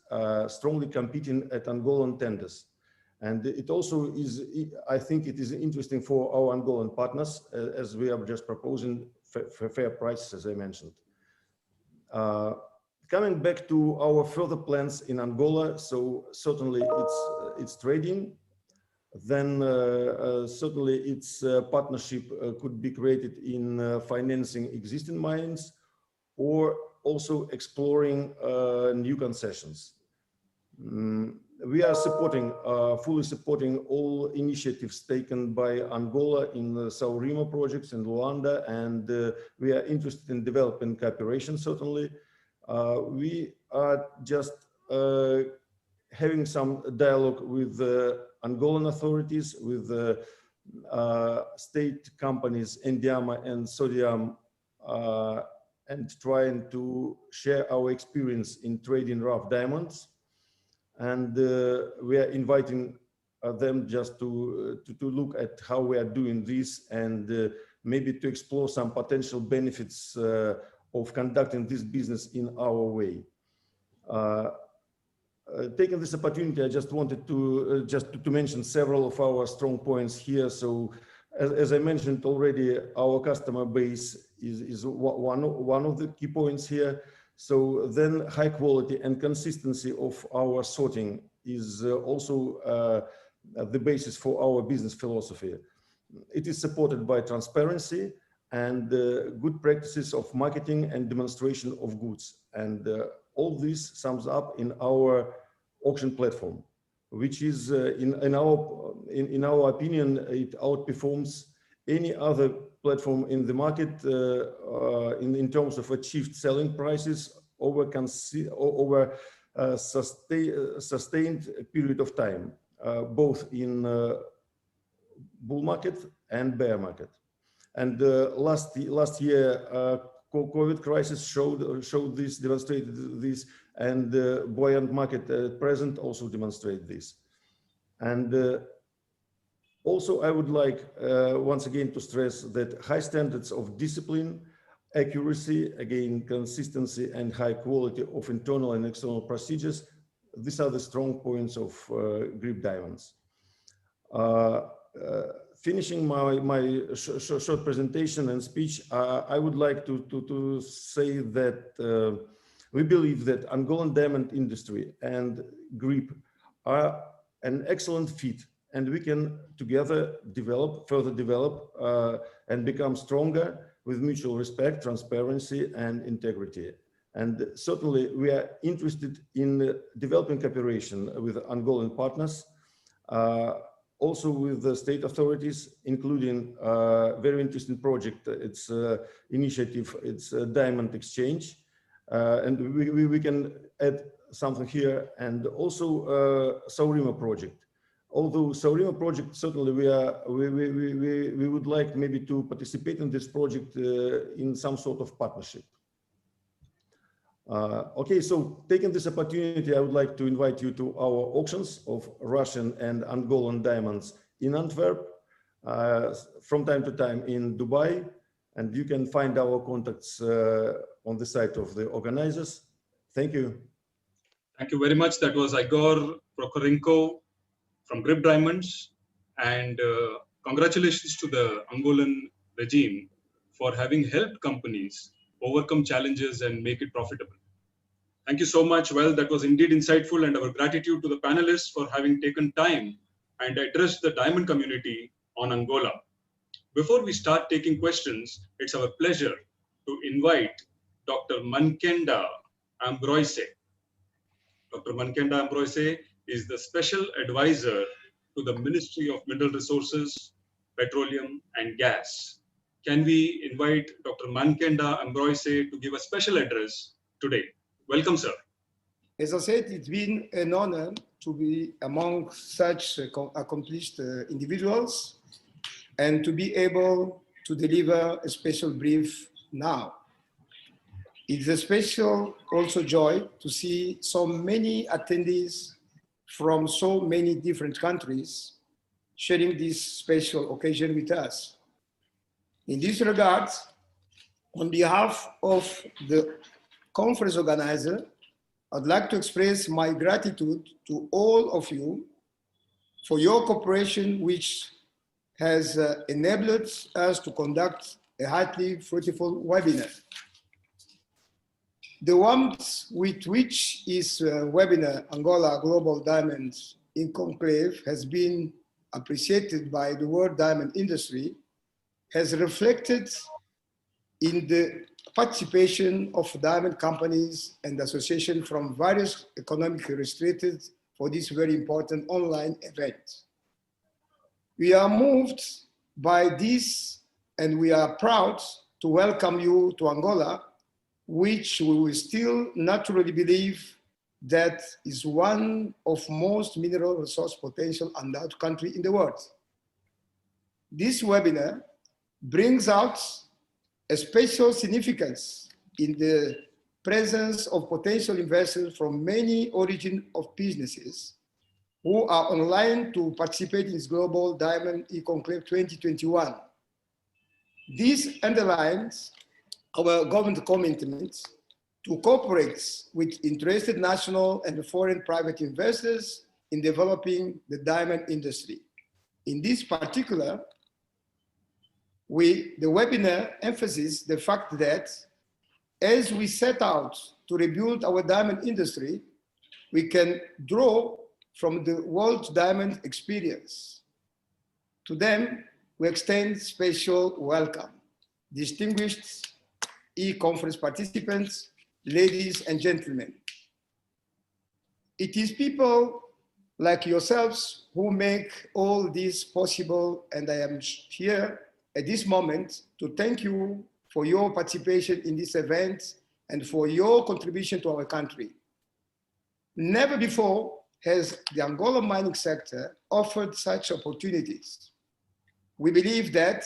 strongly competing at Angolan tenders. And it also is, I think it is interesting for our Angolan partners, as we are just proposing fair prices, as I mentioned. Coming back to our further plans in Angola, so certainly it's trading. Then certainly its partnership could be created in financing existing mines, or also exploring new concessions. We are fully supporting all initiatives taken by Angola in the Saurimo projects in Luanda, and we are interested in developing cooperation, certainly. We are just having some dialogue with the Angolan authorities, with the state companies Endiama and Sodiam, and trying to share our experience in trading rough diamonds. And we are inviting them just to look at how we are doing this, and maybe to explore some potential benefits of conducting this business in our way. Taking this opportunity, I just wanted to to mention several of our strong points here. So, as I mentioned already, our customer base is one of the key points here. So then high quality and consistency of our sorting is also the basis for our business philosophy. It is supported by transparency and good practices of marketing and demonstration of goods. And all this sums up in our auction platform, which is, in our opinion, it outperforms any other platform in the market in terms of achieved selling prices over sustained period of time, both in bull market and bear market. And last year, COVID crisis showed this, demonstrated this, and buoyant market at present also demonstrate this. And also, I would like once again to stress that high standards of discipline, accuracy, again, consistency, and high quality of internal and external procedures, these are the strong points of Grip Diamonds. Finishing my short presentation and speech, I would like to say that we believe that Angolan diamond industry and Grip are an excellent fit, and we can together further develop and become stronger with mutual respect, transparency, and integrity. And certainly we are interested in developing cooperation with Angolan partners, also with the state authorities, including a very interesting project. It's initiative, it's a diamond exchange. And we can add something here, and also Saurima project. Although Saurima project, certainly we would like maybe to participate in this project in some sort of partnership. Okay, so taking this opportunity, I would like to invite you to our auctions of Russian and Angolan diamonds in Antwerp, from time to time in Dubai, and you can find our contacts on the site of the organizers. Thank you. Thank you very much. That was Igor Prokorenko from Grip Diamonds, and congratulations to the Angolan regime for having helped companies overcome challenges and make it profitable. Thank you so much. Well, that was indeed insightful, and our gratitude to the panelists for having taken time and addressed the diamond community on Angola. Before we start taking questions, it's our pleasure to invite Dr. Mankenda Ambroise. Dr. Mankenda Ambroise is the Special Advisor to the Ministry of Mineral Resources, Petroleum and Gas. Can we invite Dr. Mankenda Ambroise to give a special address today? Welcome, sir. As I said, it's been an honor to be among such accomplished individuals and to be able to deliver a special brief now. It's a special also joy to see so many attendees from so many different countries sharing this special occasion with us. In this regard, on behalf of the conference organizer, I'd like to express my gratitude to all of you for your cooperation, which has enabled us to conduct a highly fruitful webinar. The warmth with which this webinar, Angola Global Diamonds E-Conclave, has been appreciated by the world diamond industry has reflected in the participation of diamond companies and associations from various economically restricted for this very important online event. We are moved by this, and we are proud to welcome you to Angola which we will still naturally believe that is one of most mineral resource potential endowed country in the world. This webinar brings out a special significance in the presence of potential investors from many origins of businesses who are online to participate in this Global Diamond E-Conclave 2021. This underlines our government commitment to cooperate with interested national and foreign private investors in developing the diamond industry. In this particular, the webinar emphasizes the fact that as we set out to rebuild our diamond industry, we can draw from the world diamond experience. To them, we extend special welcome. Distinguished E-Conference participants, ladies and gentlemen. It is people like yourselves who make all this possible, and I am here at this moment to thank you for your participation in this event and for your contribution to our country. Never before has the Angola mining sector offered such opportunities. We believe that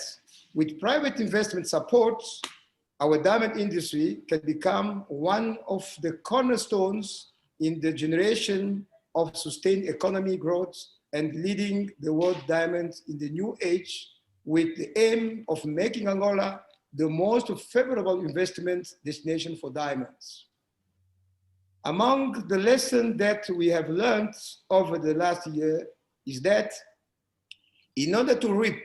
with private investment support, our diamond industry can become one of the cornerstones in the generation of sustained economic growth and leading the world diamond in the new age with the aim of making Angola the most favorable investment destination for diamonds. Among the lessons that we have learned over the last year is that in order to reap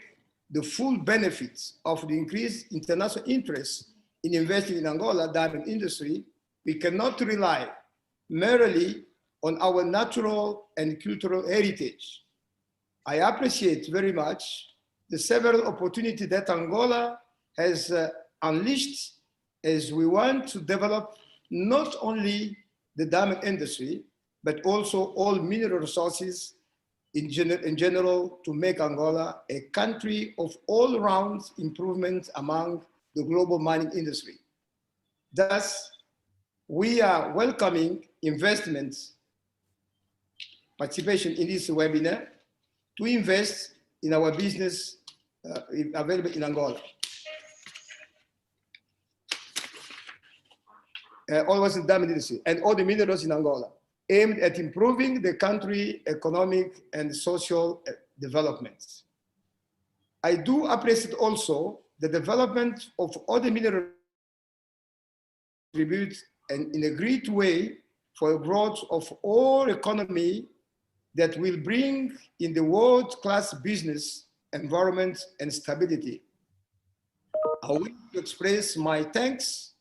the full benefits of the increased international interest in investing in Angola diamond industry, we cannot rely merely on our natural and cultural heritage. I appreciate very much the several opportunities that Angola has unleashed as we want to develop not only the diamond industry, but also all mineral resources in general to make Angola a country of all-round improvement among the global mining industry. Thus, we are welcoming investments participation in this webinar to invest in our business available in Angola. Always in diamond industry and all the minerals in Angola, aimed at improving the country economic and social developments. I do appreciate also the development of other mineral contribute and in a great way for a growth of all economy that will bring in the world-class business environment and stability. I wish to express my thanks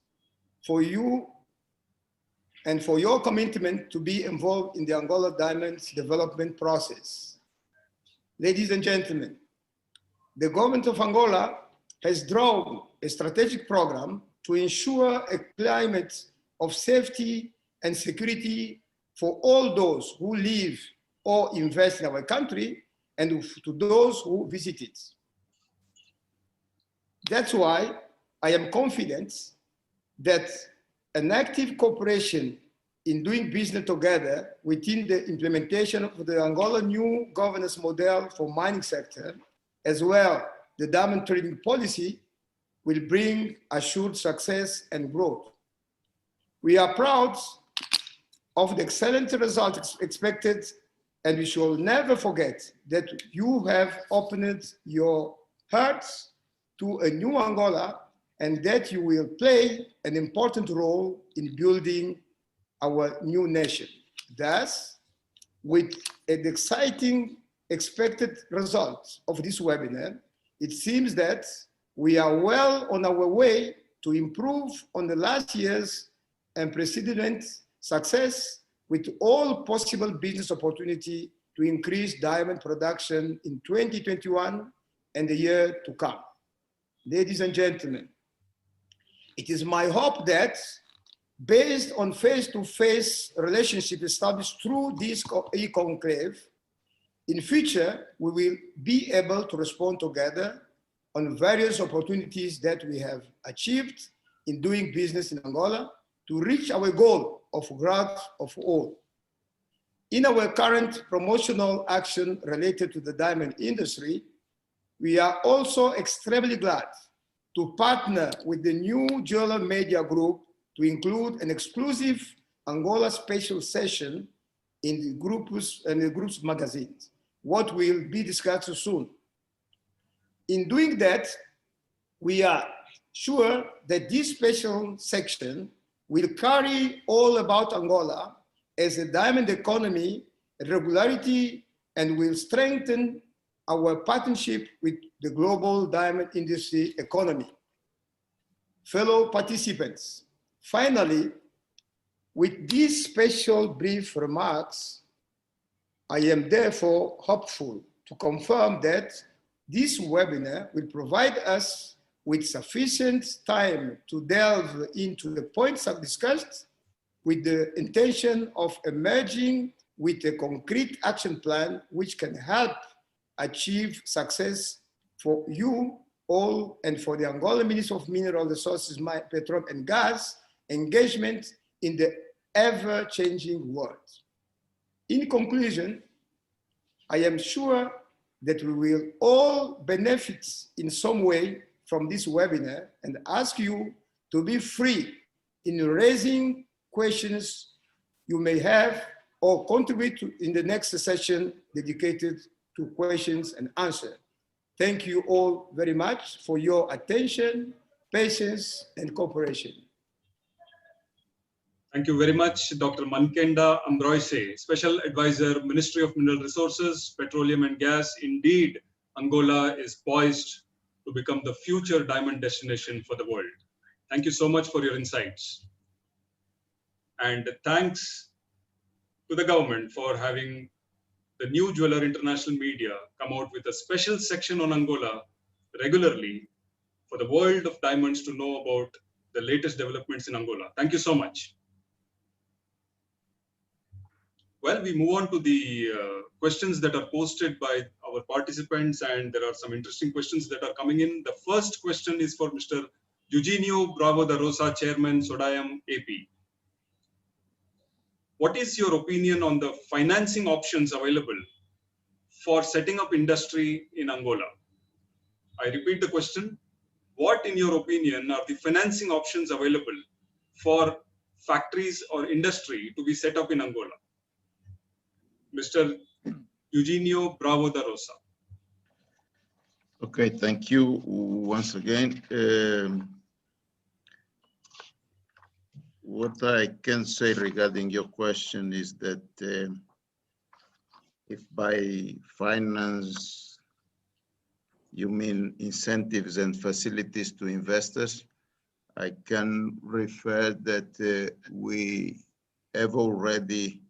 for you and for your commitment to be involved in the Angola Diamonds development process. Ladies and gentlemen, the government of Angola has drawn a strategic program to ensure a climate of safety and security for all those who live or invest in our country and to those who visit it. That's why I am confident that an active cooperation in doing business together within the implementation of the Angola new governance model for mining sector, as well the diamond trading policy, will bring assured success and growth. We are proud of the excellent results expected, and we shall never forget that you have opened your hearts to a new Angola and that you will play an important role in building our new nation. Thus, with an exciting expected result of this webinar, it seems that we are well on our way to improve on the last year's unprecedented success with all possible business opportunity to increase diamond production in 2021 and the year to come. Ladies and gentlemen, it is my hope that based on face-to-face relationship established through this E-Conclave, in future, we will be able to respond together on various opportunities that we have achieved in doing business in Angola to reach our goal of growth of all. In our current promotional action related to the diamond industry, we are also extremely glad to partner with the new Jeweler Media Group to include an exclusive Angola special session in the group's magazines, what will be discussed soon. In doing that, we are sure that this special section will carry all about Angola as a diamond economy, regularity, and will strengthen our partnership with the global diamond industry economy. Fellow participants, finally, with these special brief remarks, I am therefore hopeful to confirm that this webinar will provide us with sufficient time to delve into the points I've discussed with the intention of emerging with a concrete action plan which can help achieve success for you all and for the Angola Ministry of Mineral Resources, Petroleum and Gas engagement in the ever-changing world. In conclusion, I am sure that we will all benefit in some way from this webinar and ask you to be free in raising questions you may have or contribute in the next session dedicated to questions and answers. Thank you all very much for your attention, patience, and cooperation. Thank you very much, Dr. Mankenda Ambroise, Special Advisor, Ministry of Mineral Resources, Petroleum and Gas. Indeed, Angola is poised to become the future diamond destination for the world. Thank you so much for your insights. And thanks to the government for having the new Jeweler International Media come out with a special section on Angola regularly for the world of diamonds to know about the latest developments in Angola. Thank you so much. Well, we move on to the questions that are posted by our participants, and there are some interesting questions that are coming in. The first question is for Mr. Eugenio Bravo da Rosa, Chairman, Sodayam AP. What is your opinion on the financing options available for setting up industry in Angola? I repeat the question. What, in your opinion, are the financing options available for factories or industry to be set up in Angola? Mr. Eugenio Bravo da Rosa. Okay, thank you once again. What I can say regarding your question is that if by finance you mean incentives and facilities to investors, I can refer that we have already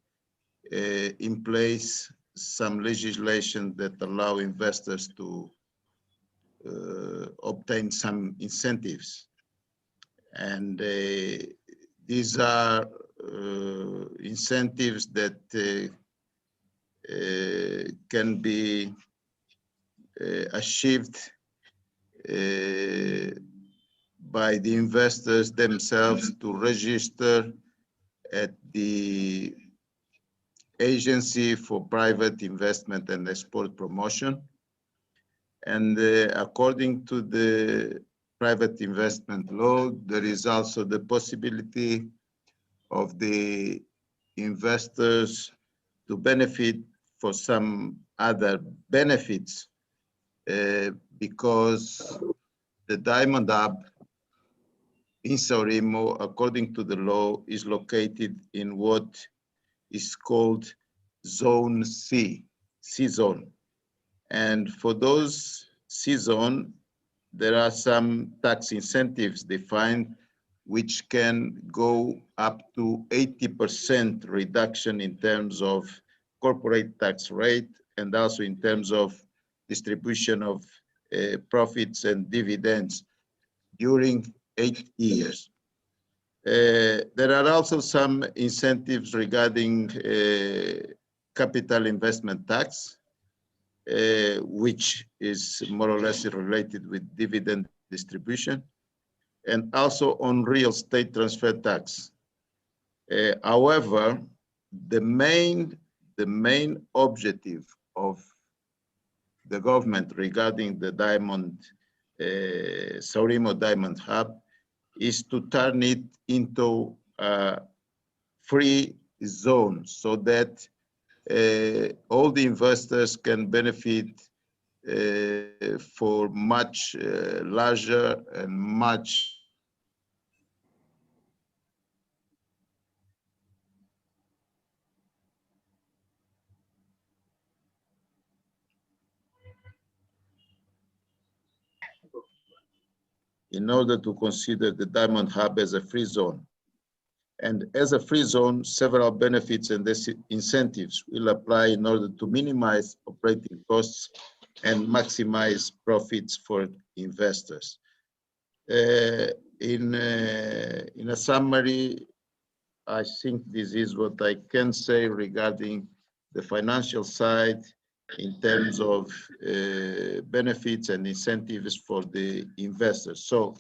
in place some legislation that allow investors to obtain some incentives. And these are incentives that can be achieved by the investors themselves to register at the Agency for Private Investment and Export Promotion. And according to the private investment law, there is also the possibility of the investors to benefit for some other benefits because the Diamond Hub in Saurimo, according to the law, is located in what is called Zone C, C zone. And for those C zone, there are some tax incentives defined which can go up to 80% reduction in terms of corporate tax rate and also in terms of distribution of profits and dividends during 8 years. There are also some incentives regarding capital investment tax, which is more or less related with dividend distribution. and also on real estate transfer tax. However, the main objective of the government regarding the Saurimo Diamond Hub is to turn it into a free zone so that all the investors can benefit for much larger and much in order to consider the Diamond Hub as a free zone. And as a free zone, several benefits and incentives will apply in order to minimize operating costs and maximize profits for investors. In a summary, I think this is what I can say regarding the financial side in terms of benefits and incentives for the investors. So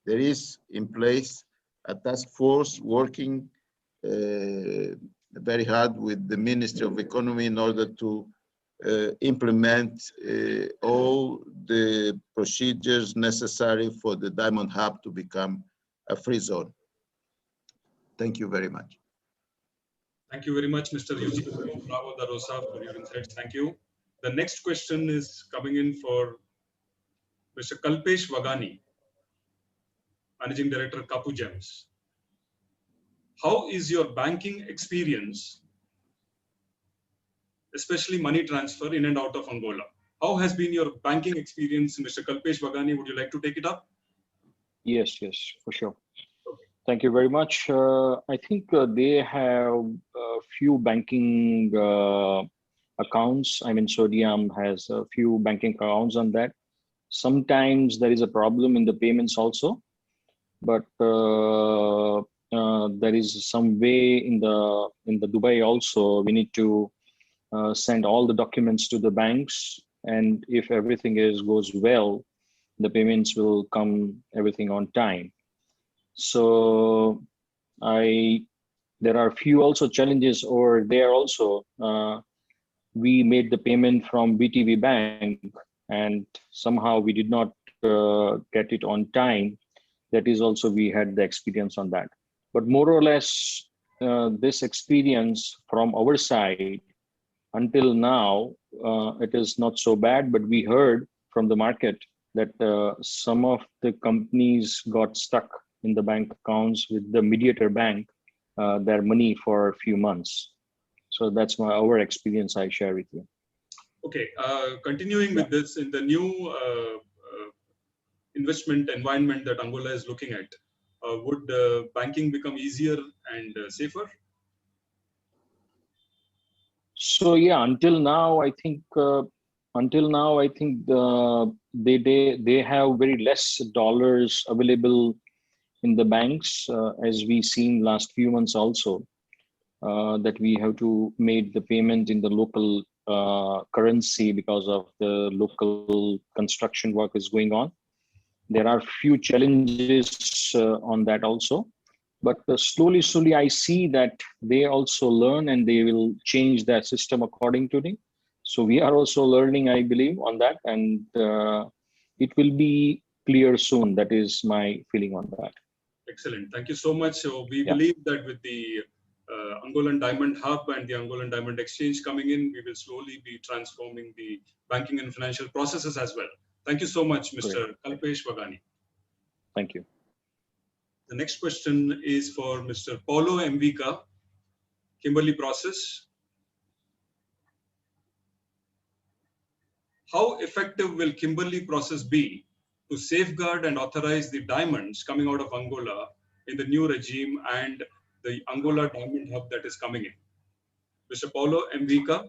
there is in place a task force working very hard with the Ministry of Economy in order to implement all the procedures necessary for the Diamond Hub to become a free zone. Thank you very much. Thank you very much, Mr. Eugene Bravo da Rosa, for your insights. Thank you. The next question is coming in for Mr. Kalpesh Wagani, Managing Director, Kapu Gems. How is your banking experience, especially money transfer in and out of Angola? How has been your banking experience, Mr. Kalpesh Wagani? Would you like to take it up? Yes, for sure. Thank you very much. I think they have a few banking accounts. I mean, Sodium has a few banking accounts on that. Sometimes there is a problem in the payments also, but there is some way in the Dubai also. We need to send all the documents to the banks, and if everything goes well, the payments will come everything on time. So there are few also challenges over there also. We made the payment from BTV Bank and somehow we did not get it on time. That is also, we had the experience on that. But more or less, this experience from our side until now, it is not so bad, but we heard from the market that some of the companies got stuck in the bank accounts with the mediator bank, their money for a few months. So that's our experience I share with you. Okay, continuing with this, in the new investment environment that Angola is looking at, would banking become easier and safer? So yeah, until now I think they have very less dollars available in the banks, as we seen last few months also, that we have to make the payment in the local currency because of the local construction work is going on. There are few challenges on that also, but slowly I see that they also learn and they will change their system according to me. So we are also learning, I believe, on that, and it will be clear soon. That is my feeling on that. Excellent. Thank you so much. So we believe that with the Angolan Diamond Hub and the Angolan Diamond Exchange coming in, we will slowly be transforming the banking and financial processes as well. Thank you so much, Mr. Kalpesh Wagani. Thank you. The next question is for Mr. Paulo Mvika, Kimberley Process. How effective will Kimberley Process be to safeguard and authorize the diamonds coming out of Angola in the new regime and the Angola Diamond Hub that is coming in? Mr. Paulo Mvika.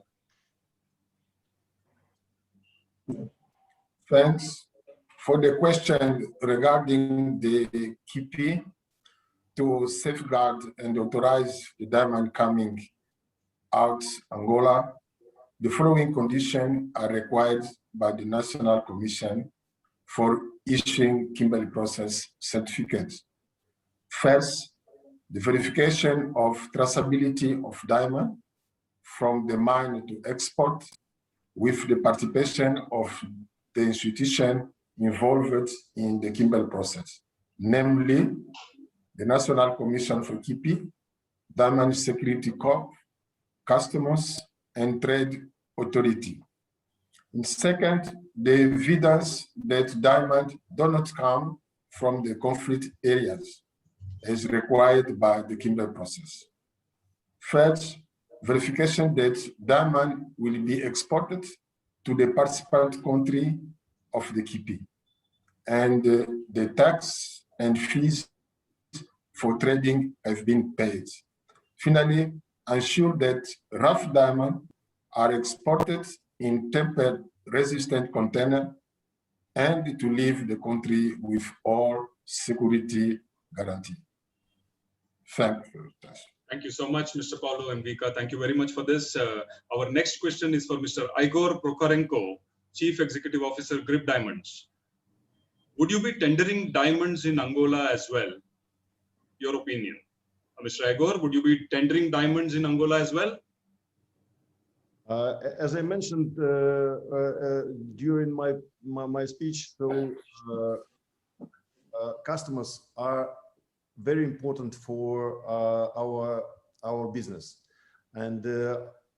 Thanks for the question regarding the KP to safeguard and authorize the diamond coming out Angola. The following conditions are required by the National Commission for issuing Kimberley process certificates. First, the verification of traceability of diamond from the mine to export with the participation of the institution involved in the Kimberley process, namely the National Commission for KIPI, Diamond Security Corp, Customers, and Trade Authority. And second, the evidence that diamond do not come from the conflict areas as required by the Kimberley process. Third, verification that diamond will be exported to the participant country of the KIPI, and the tax and fees for trading have been paid. Finally, ensure that rough diamonds are exported in tamper-resistant container and to leave the country with all security guarantee. Thank you. Thank you so much, Mr. Paulo and Vika. Thank you very much for this. Our next question is for Mr. Igor Prokhorenko, Chief Executive Officer, Grip Diamonds. Would you be tendering diamonds in Angola as well? Your opinion. Mr. Igor, would you be tendering diamonds in Angola as well? As I mentioned during my speech, so customers are very important for our business, and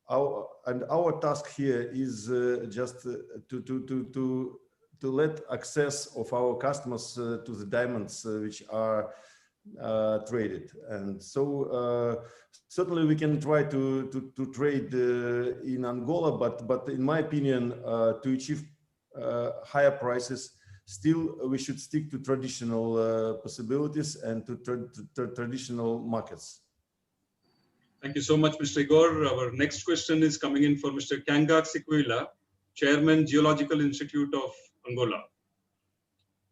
our task here is just to let access of our customers to the diamonds which are traded. And so certainly we can try to trade in Angola, but in my opinion, to achieve higher prices, still we should stick to traditional possibilities and to traditional markets. Thank you so much, Mr. Igor. Our next question is coming in for Mr. Kangak Sikwila, Chairman, Geological Institute of Angola.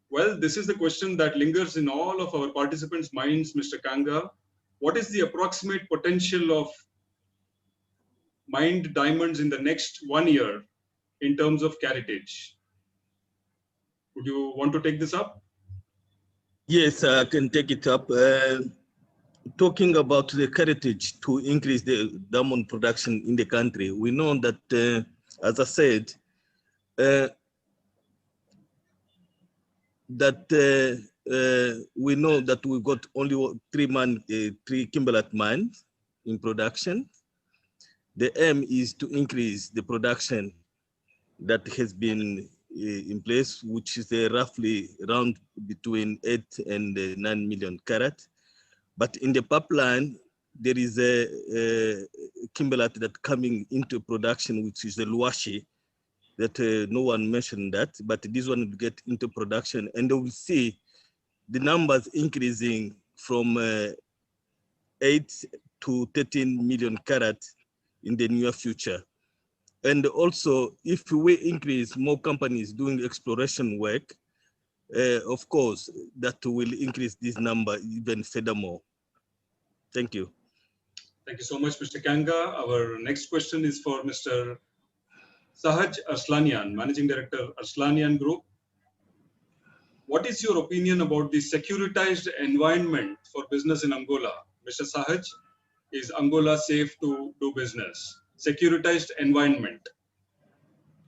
Well, this is the question that lingers in all of our participants' minds, Mr. Kanga. What is the approximate potential of mined diamonds in the next 1 year in terms of caratage? Would you want to take this up? Yes, I can take it up. Talking about the caratage to increase the diamond production in the country, we know that, as I said, we know that we've got only three kimberlite mines in production. The aim is to increase the production that has been in place, which is roughly around between 8 and 9 million carat. But in the pipeline, there is a kimberlite that coming into production, which is the Luashi, that no one mentioned that, but this one will get into production, and we'll see the numbers increasing from 8 to 13 million carat in the near future. And also, if we increase more companies doing exploration work, of course, that will increase this number even furthermore. Thank you. Thank you so much, Mr. Kanga. Our next question is for Mr. Sahaj Arslanian, Managing Director, Arslanian Group. What is your opinion about the securitized environment for business in Angola? Mr. Sahaj, is Angola safe to do business? Securitized environment.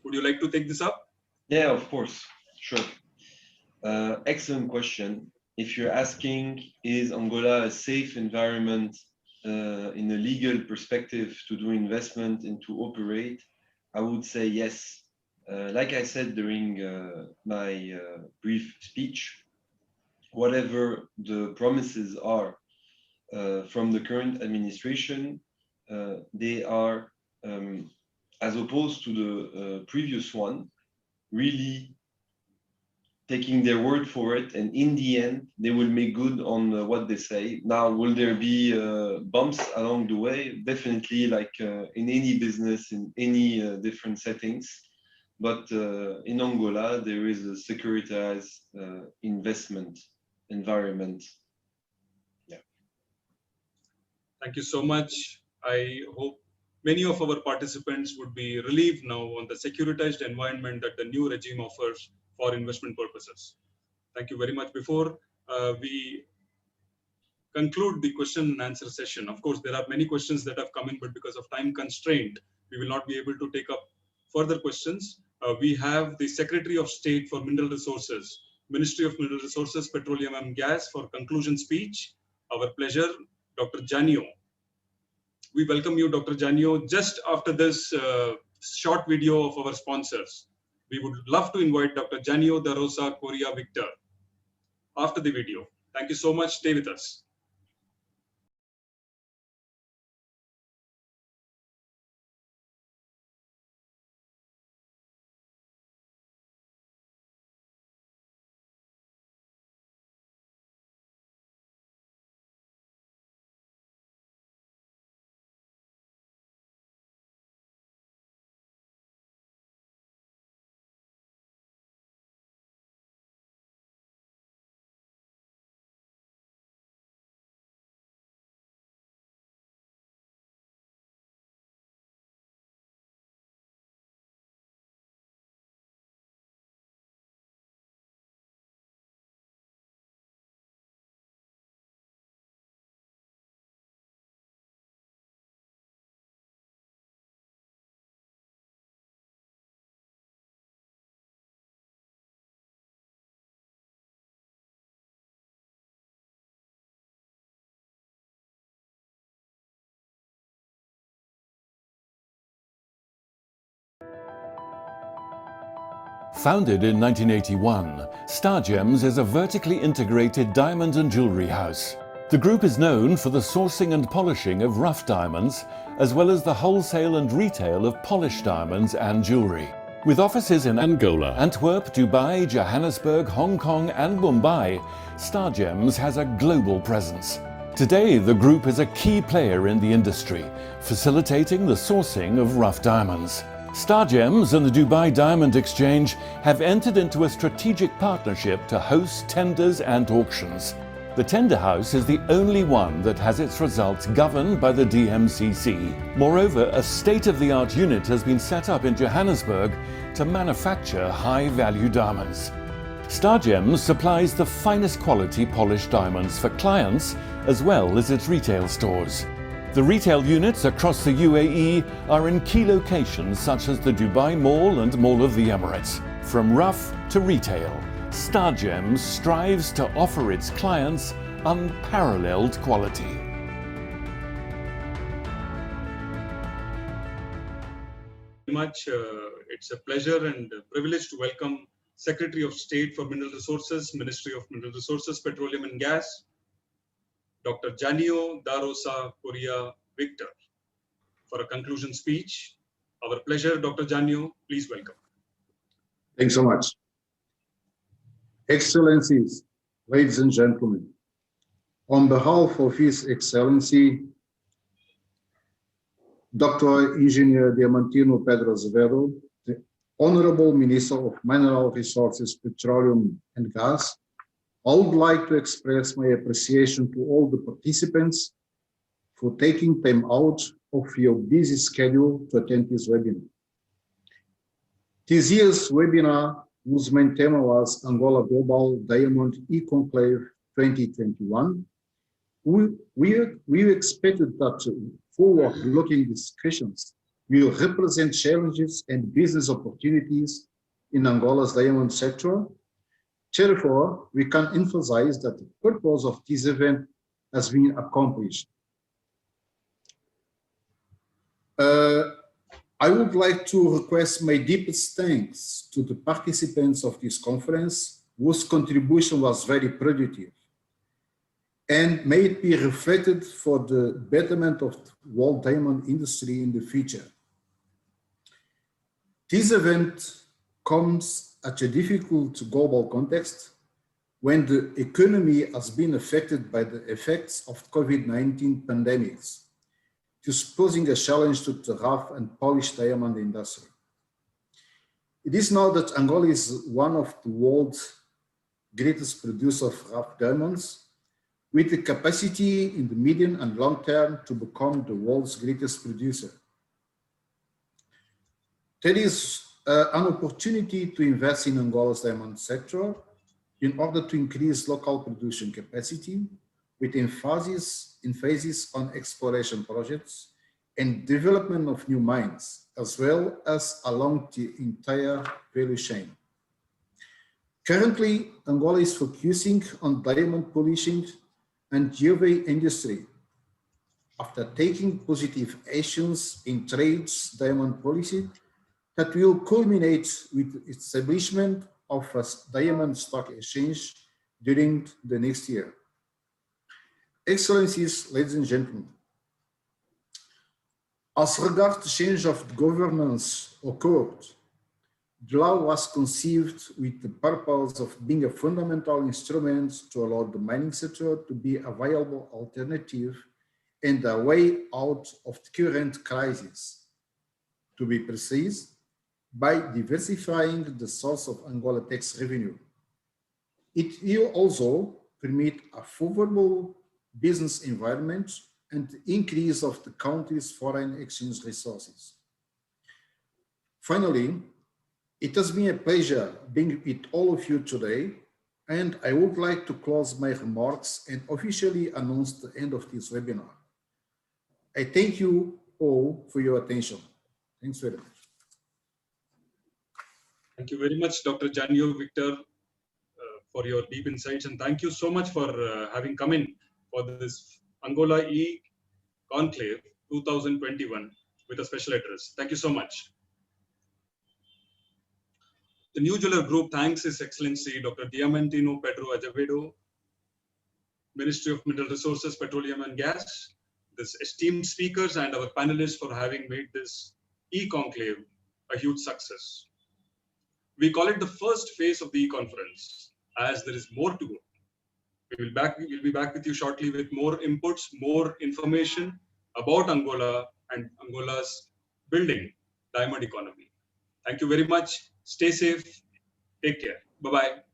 Would you like to take this up? Yeah, of course. Sure. Excellent question. If you're asking, is Angola a safe environment in a legal perspective to do investment and to operate? I would say yes. Like I said during my brief speech, whatever the promises are from the current administration, they are, as opposed to the previous one, really taking their word for it, and in the end, they will make good on what they say. Now, will there be bumps along the way? Definitely, like in any business, in any different settings. But in Angola, there is a securitized investment environment. Yeah. Thank you so much. I hope many of our participants would be relieved now on the securitized environment that the new regime offers for investment purposes. Thank you very much. Before we conclude the question and answer session, of course, there are many questions that have come in, but because of time constraint, we will not be able to take up further questions. We have the Secretary of State for Mineral Resources, Ministry of Mineral Resources, Petroleum and Gas for conclusion speech. Our pleasure, Dr. Janio. We welcome you, Dr. Janio. Just after this short video of our sponsors, we would love to invite Dr. Janio da Rosa Correa Victor after the video. Thank you so much. Stay with us. Founded in 1981, Star Gems is a vertically integrated diamond and jewelry house. The group is known for the sourcing and polishing of rough diamonds, as well as the wholesale and retail of polished diamonds and jewelry. With offices in Angola, Antwerp, Dubai, Johannesburg, Hong Kong and Mumbai, Star Gems has a global presence. Today, the group is a key player in the industry, facilitating the sourcing of rough diamonds. Star Gems and the Dubai Diamond Exchange have entered into a strategic partnership to host tenders and auctions. The tender house is the only one that has its results governed by the DMCC. Moreover, a state-of-the-art unit has been set up in Johannesburg to manufacture high-value diamonds. Star Gems supplies the finest quality polished diamonds for clients as well as its retail stores. The retail units across the UAE are in key locations such as the Dubai Mall and Mall of the Emirates. From rough to retail, Star Gems strives to offer its clients unparalleled quality. Much. It's a pleasure and a privilege to welcome Secretary of State for Mineral Resources, Ministry of Mineral Resources, Petroleum and Gas, Dr. Janio da Rosa Correa Victor, for a conclusion speech. Our pleasure, Dr. Janio. Please welcome. Thanks so much. Excellencies, ladies and gentlemen, on behalf of His Excellency, Dr. Engineer Diamantino Pedro Azevedo, the Honorable Minister of Mineral Resources, Petroleum and Gas, I would like to express my appreciation to all the participants for taking time out of your busy schedule to attend this webinar. This year's webinar, whose main theme was Angola Global Diamond E-Conclave 2021, we expected that forward-looking discussions will represent challenges and business opportunities in Angola's diamond sector. Therefore, we can emphasize that the purpose of this event has been accomplished. I would like to request my deepest thanks to the participants of this conference, whose contribution was very productive, and may it be reflected for the betterment of the world diamond industry in the future. This event comes at a difficult global context when the economy has been affected by the effects of COVID-19 pandemics, thus posing a challenge to the rough and polished diamond industry. It is known that Angola is one of the world's greatest producers of rough diamonds, with the capacity in the medium and long term to become the world's greatest producer. That is an opportunity to invest in Angola's diamond sector in order to increase local production capacity with emphasis on exploration projects and development of new mines, as well as along the entire value chain. Currently, Angola is focusing on diamond polishing and jewelry industry. After taking positive actions in trade's diamond policy that will culminate with establishment of a diamond stock exchange during the next year. Excellencies, ladies and gentlemen, as regards the change of governance occurred, the law was conceived with the purpose of being a fundamental instrument to allow the mining sector to be a viable alternative and a way out of the current crisis. To be precise, by diversifying the source of Angola tax revenue. It will also permit a favorable business environment and the increase of the country's foreign exchange resources. Finally, it has been a pleasure being with all of you today, and I would like to close my remarks and officially announce the end of this webinar. I thank you all for your attention. Thanks very much. Thank you very much, Dr. Janio Victor, for your deep insights, and thank you so much for having come in for this Angola E-Conclave 2021 with a special address. Thank you so much. The New Jeweler Group thanks His Excellency Dr. Diamantino Pedro Azevedo, Ministry of Mineral Resources, Petroleum and Gas, this esteemed speakers and our panelists for having made this E-Conclave a huge success. We call it the first phase of the E-Conference, as there is more to go. We'll be back with you shortly with more inputs, more information about Angola and Angola's building diamond economy. Thank you very much. Stay safe. Take care. Bye-bye.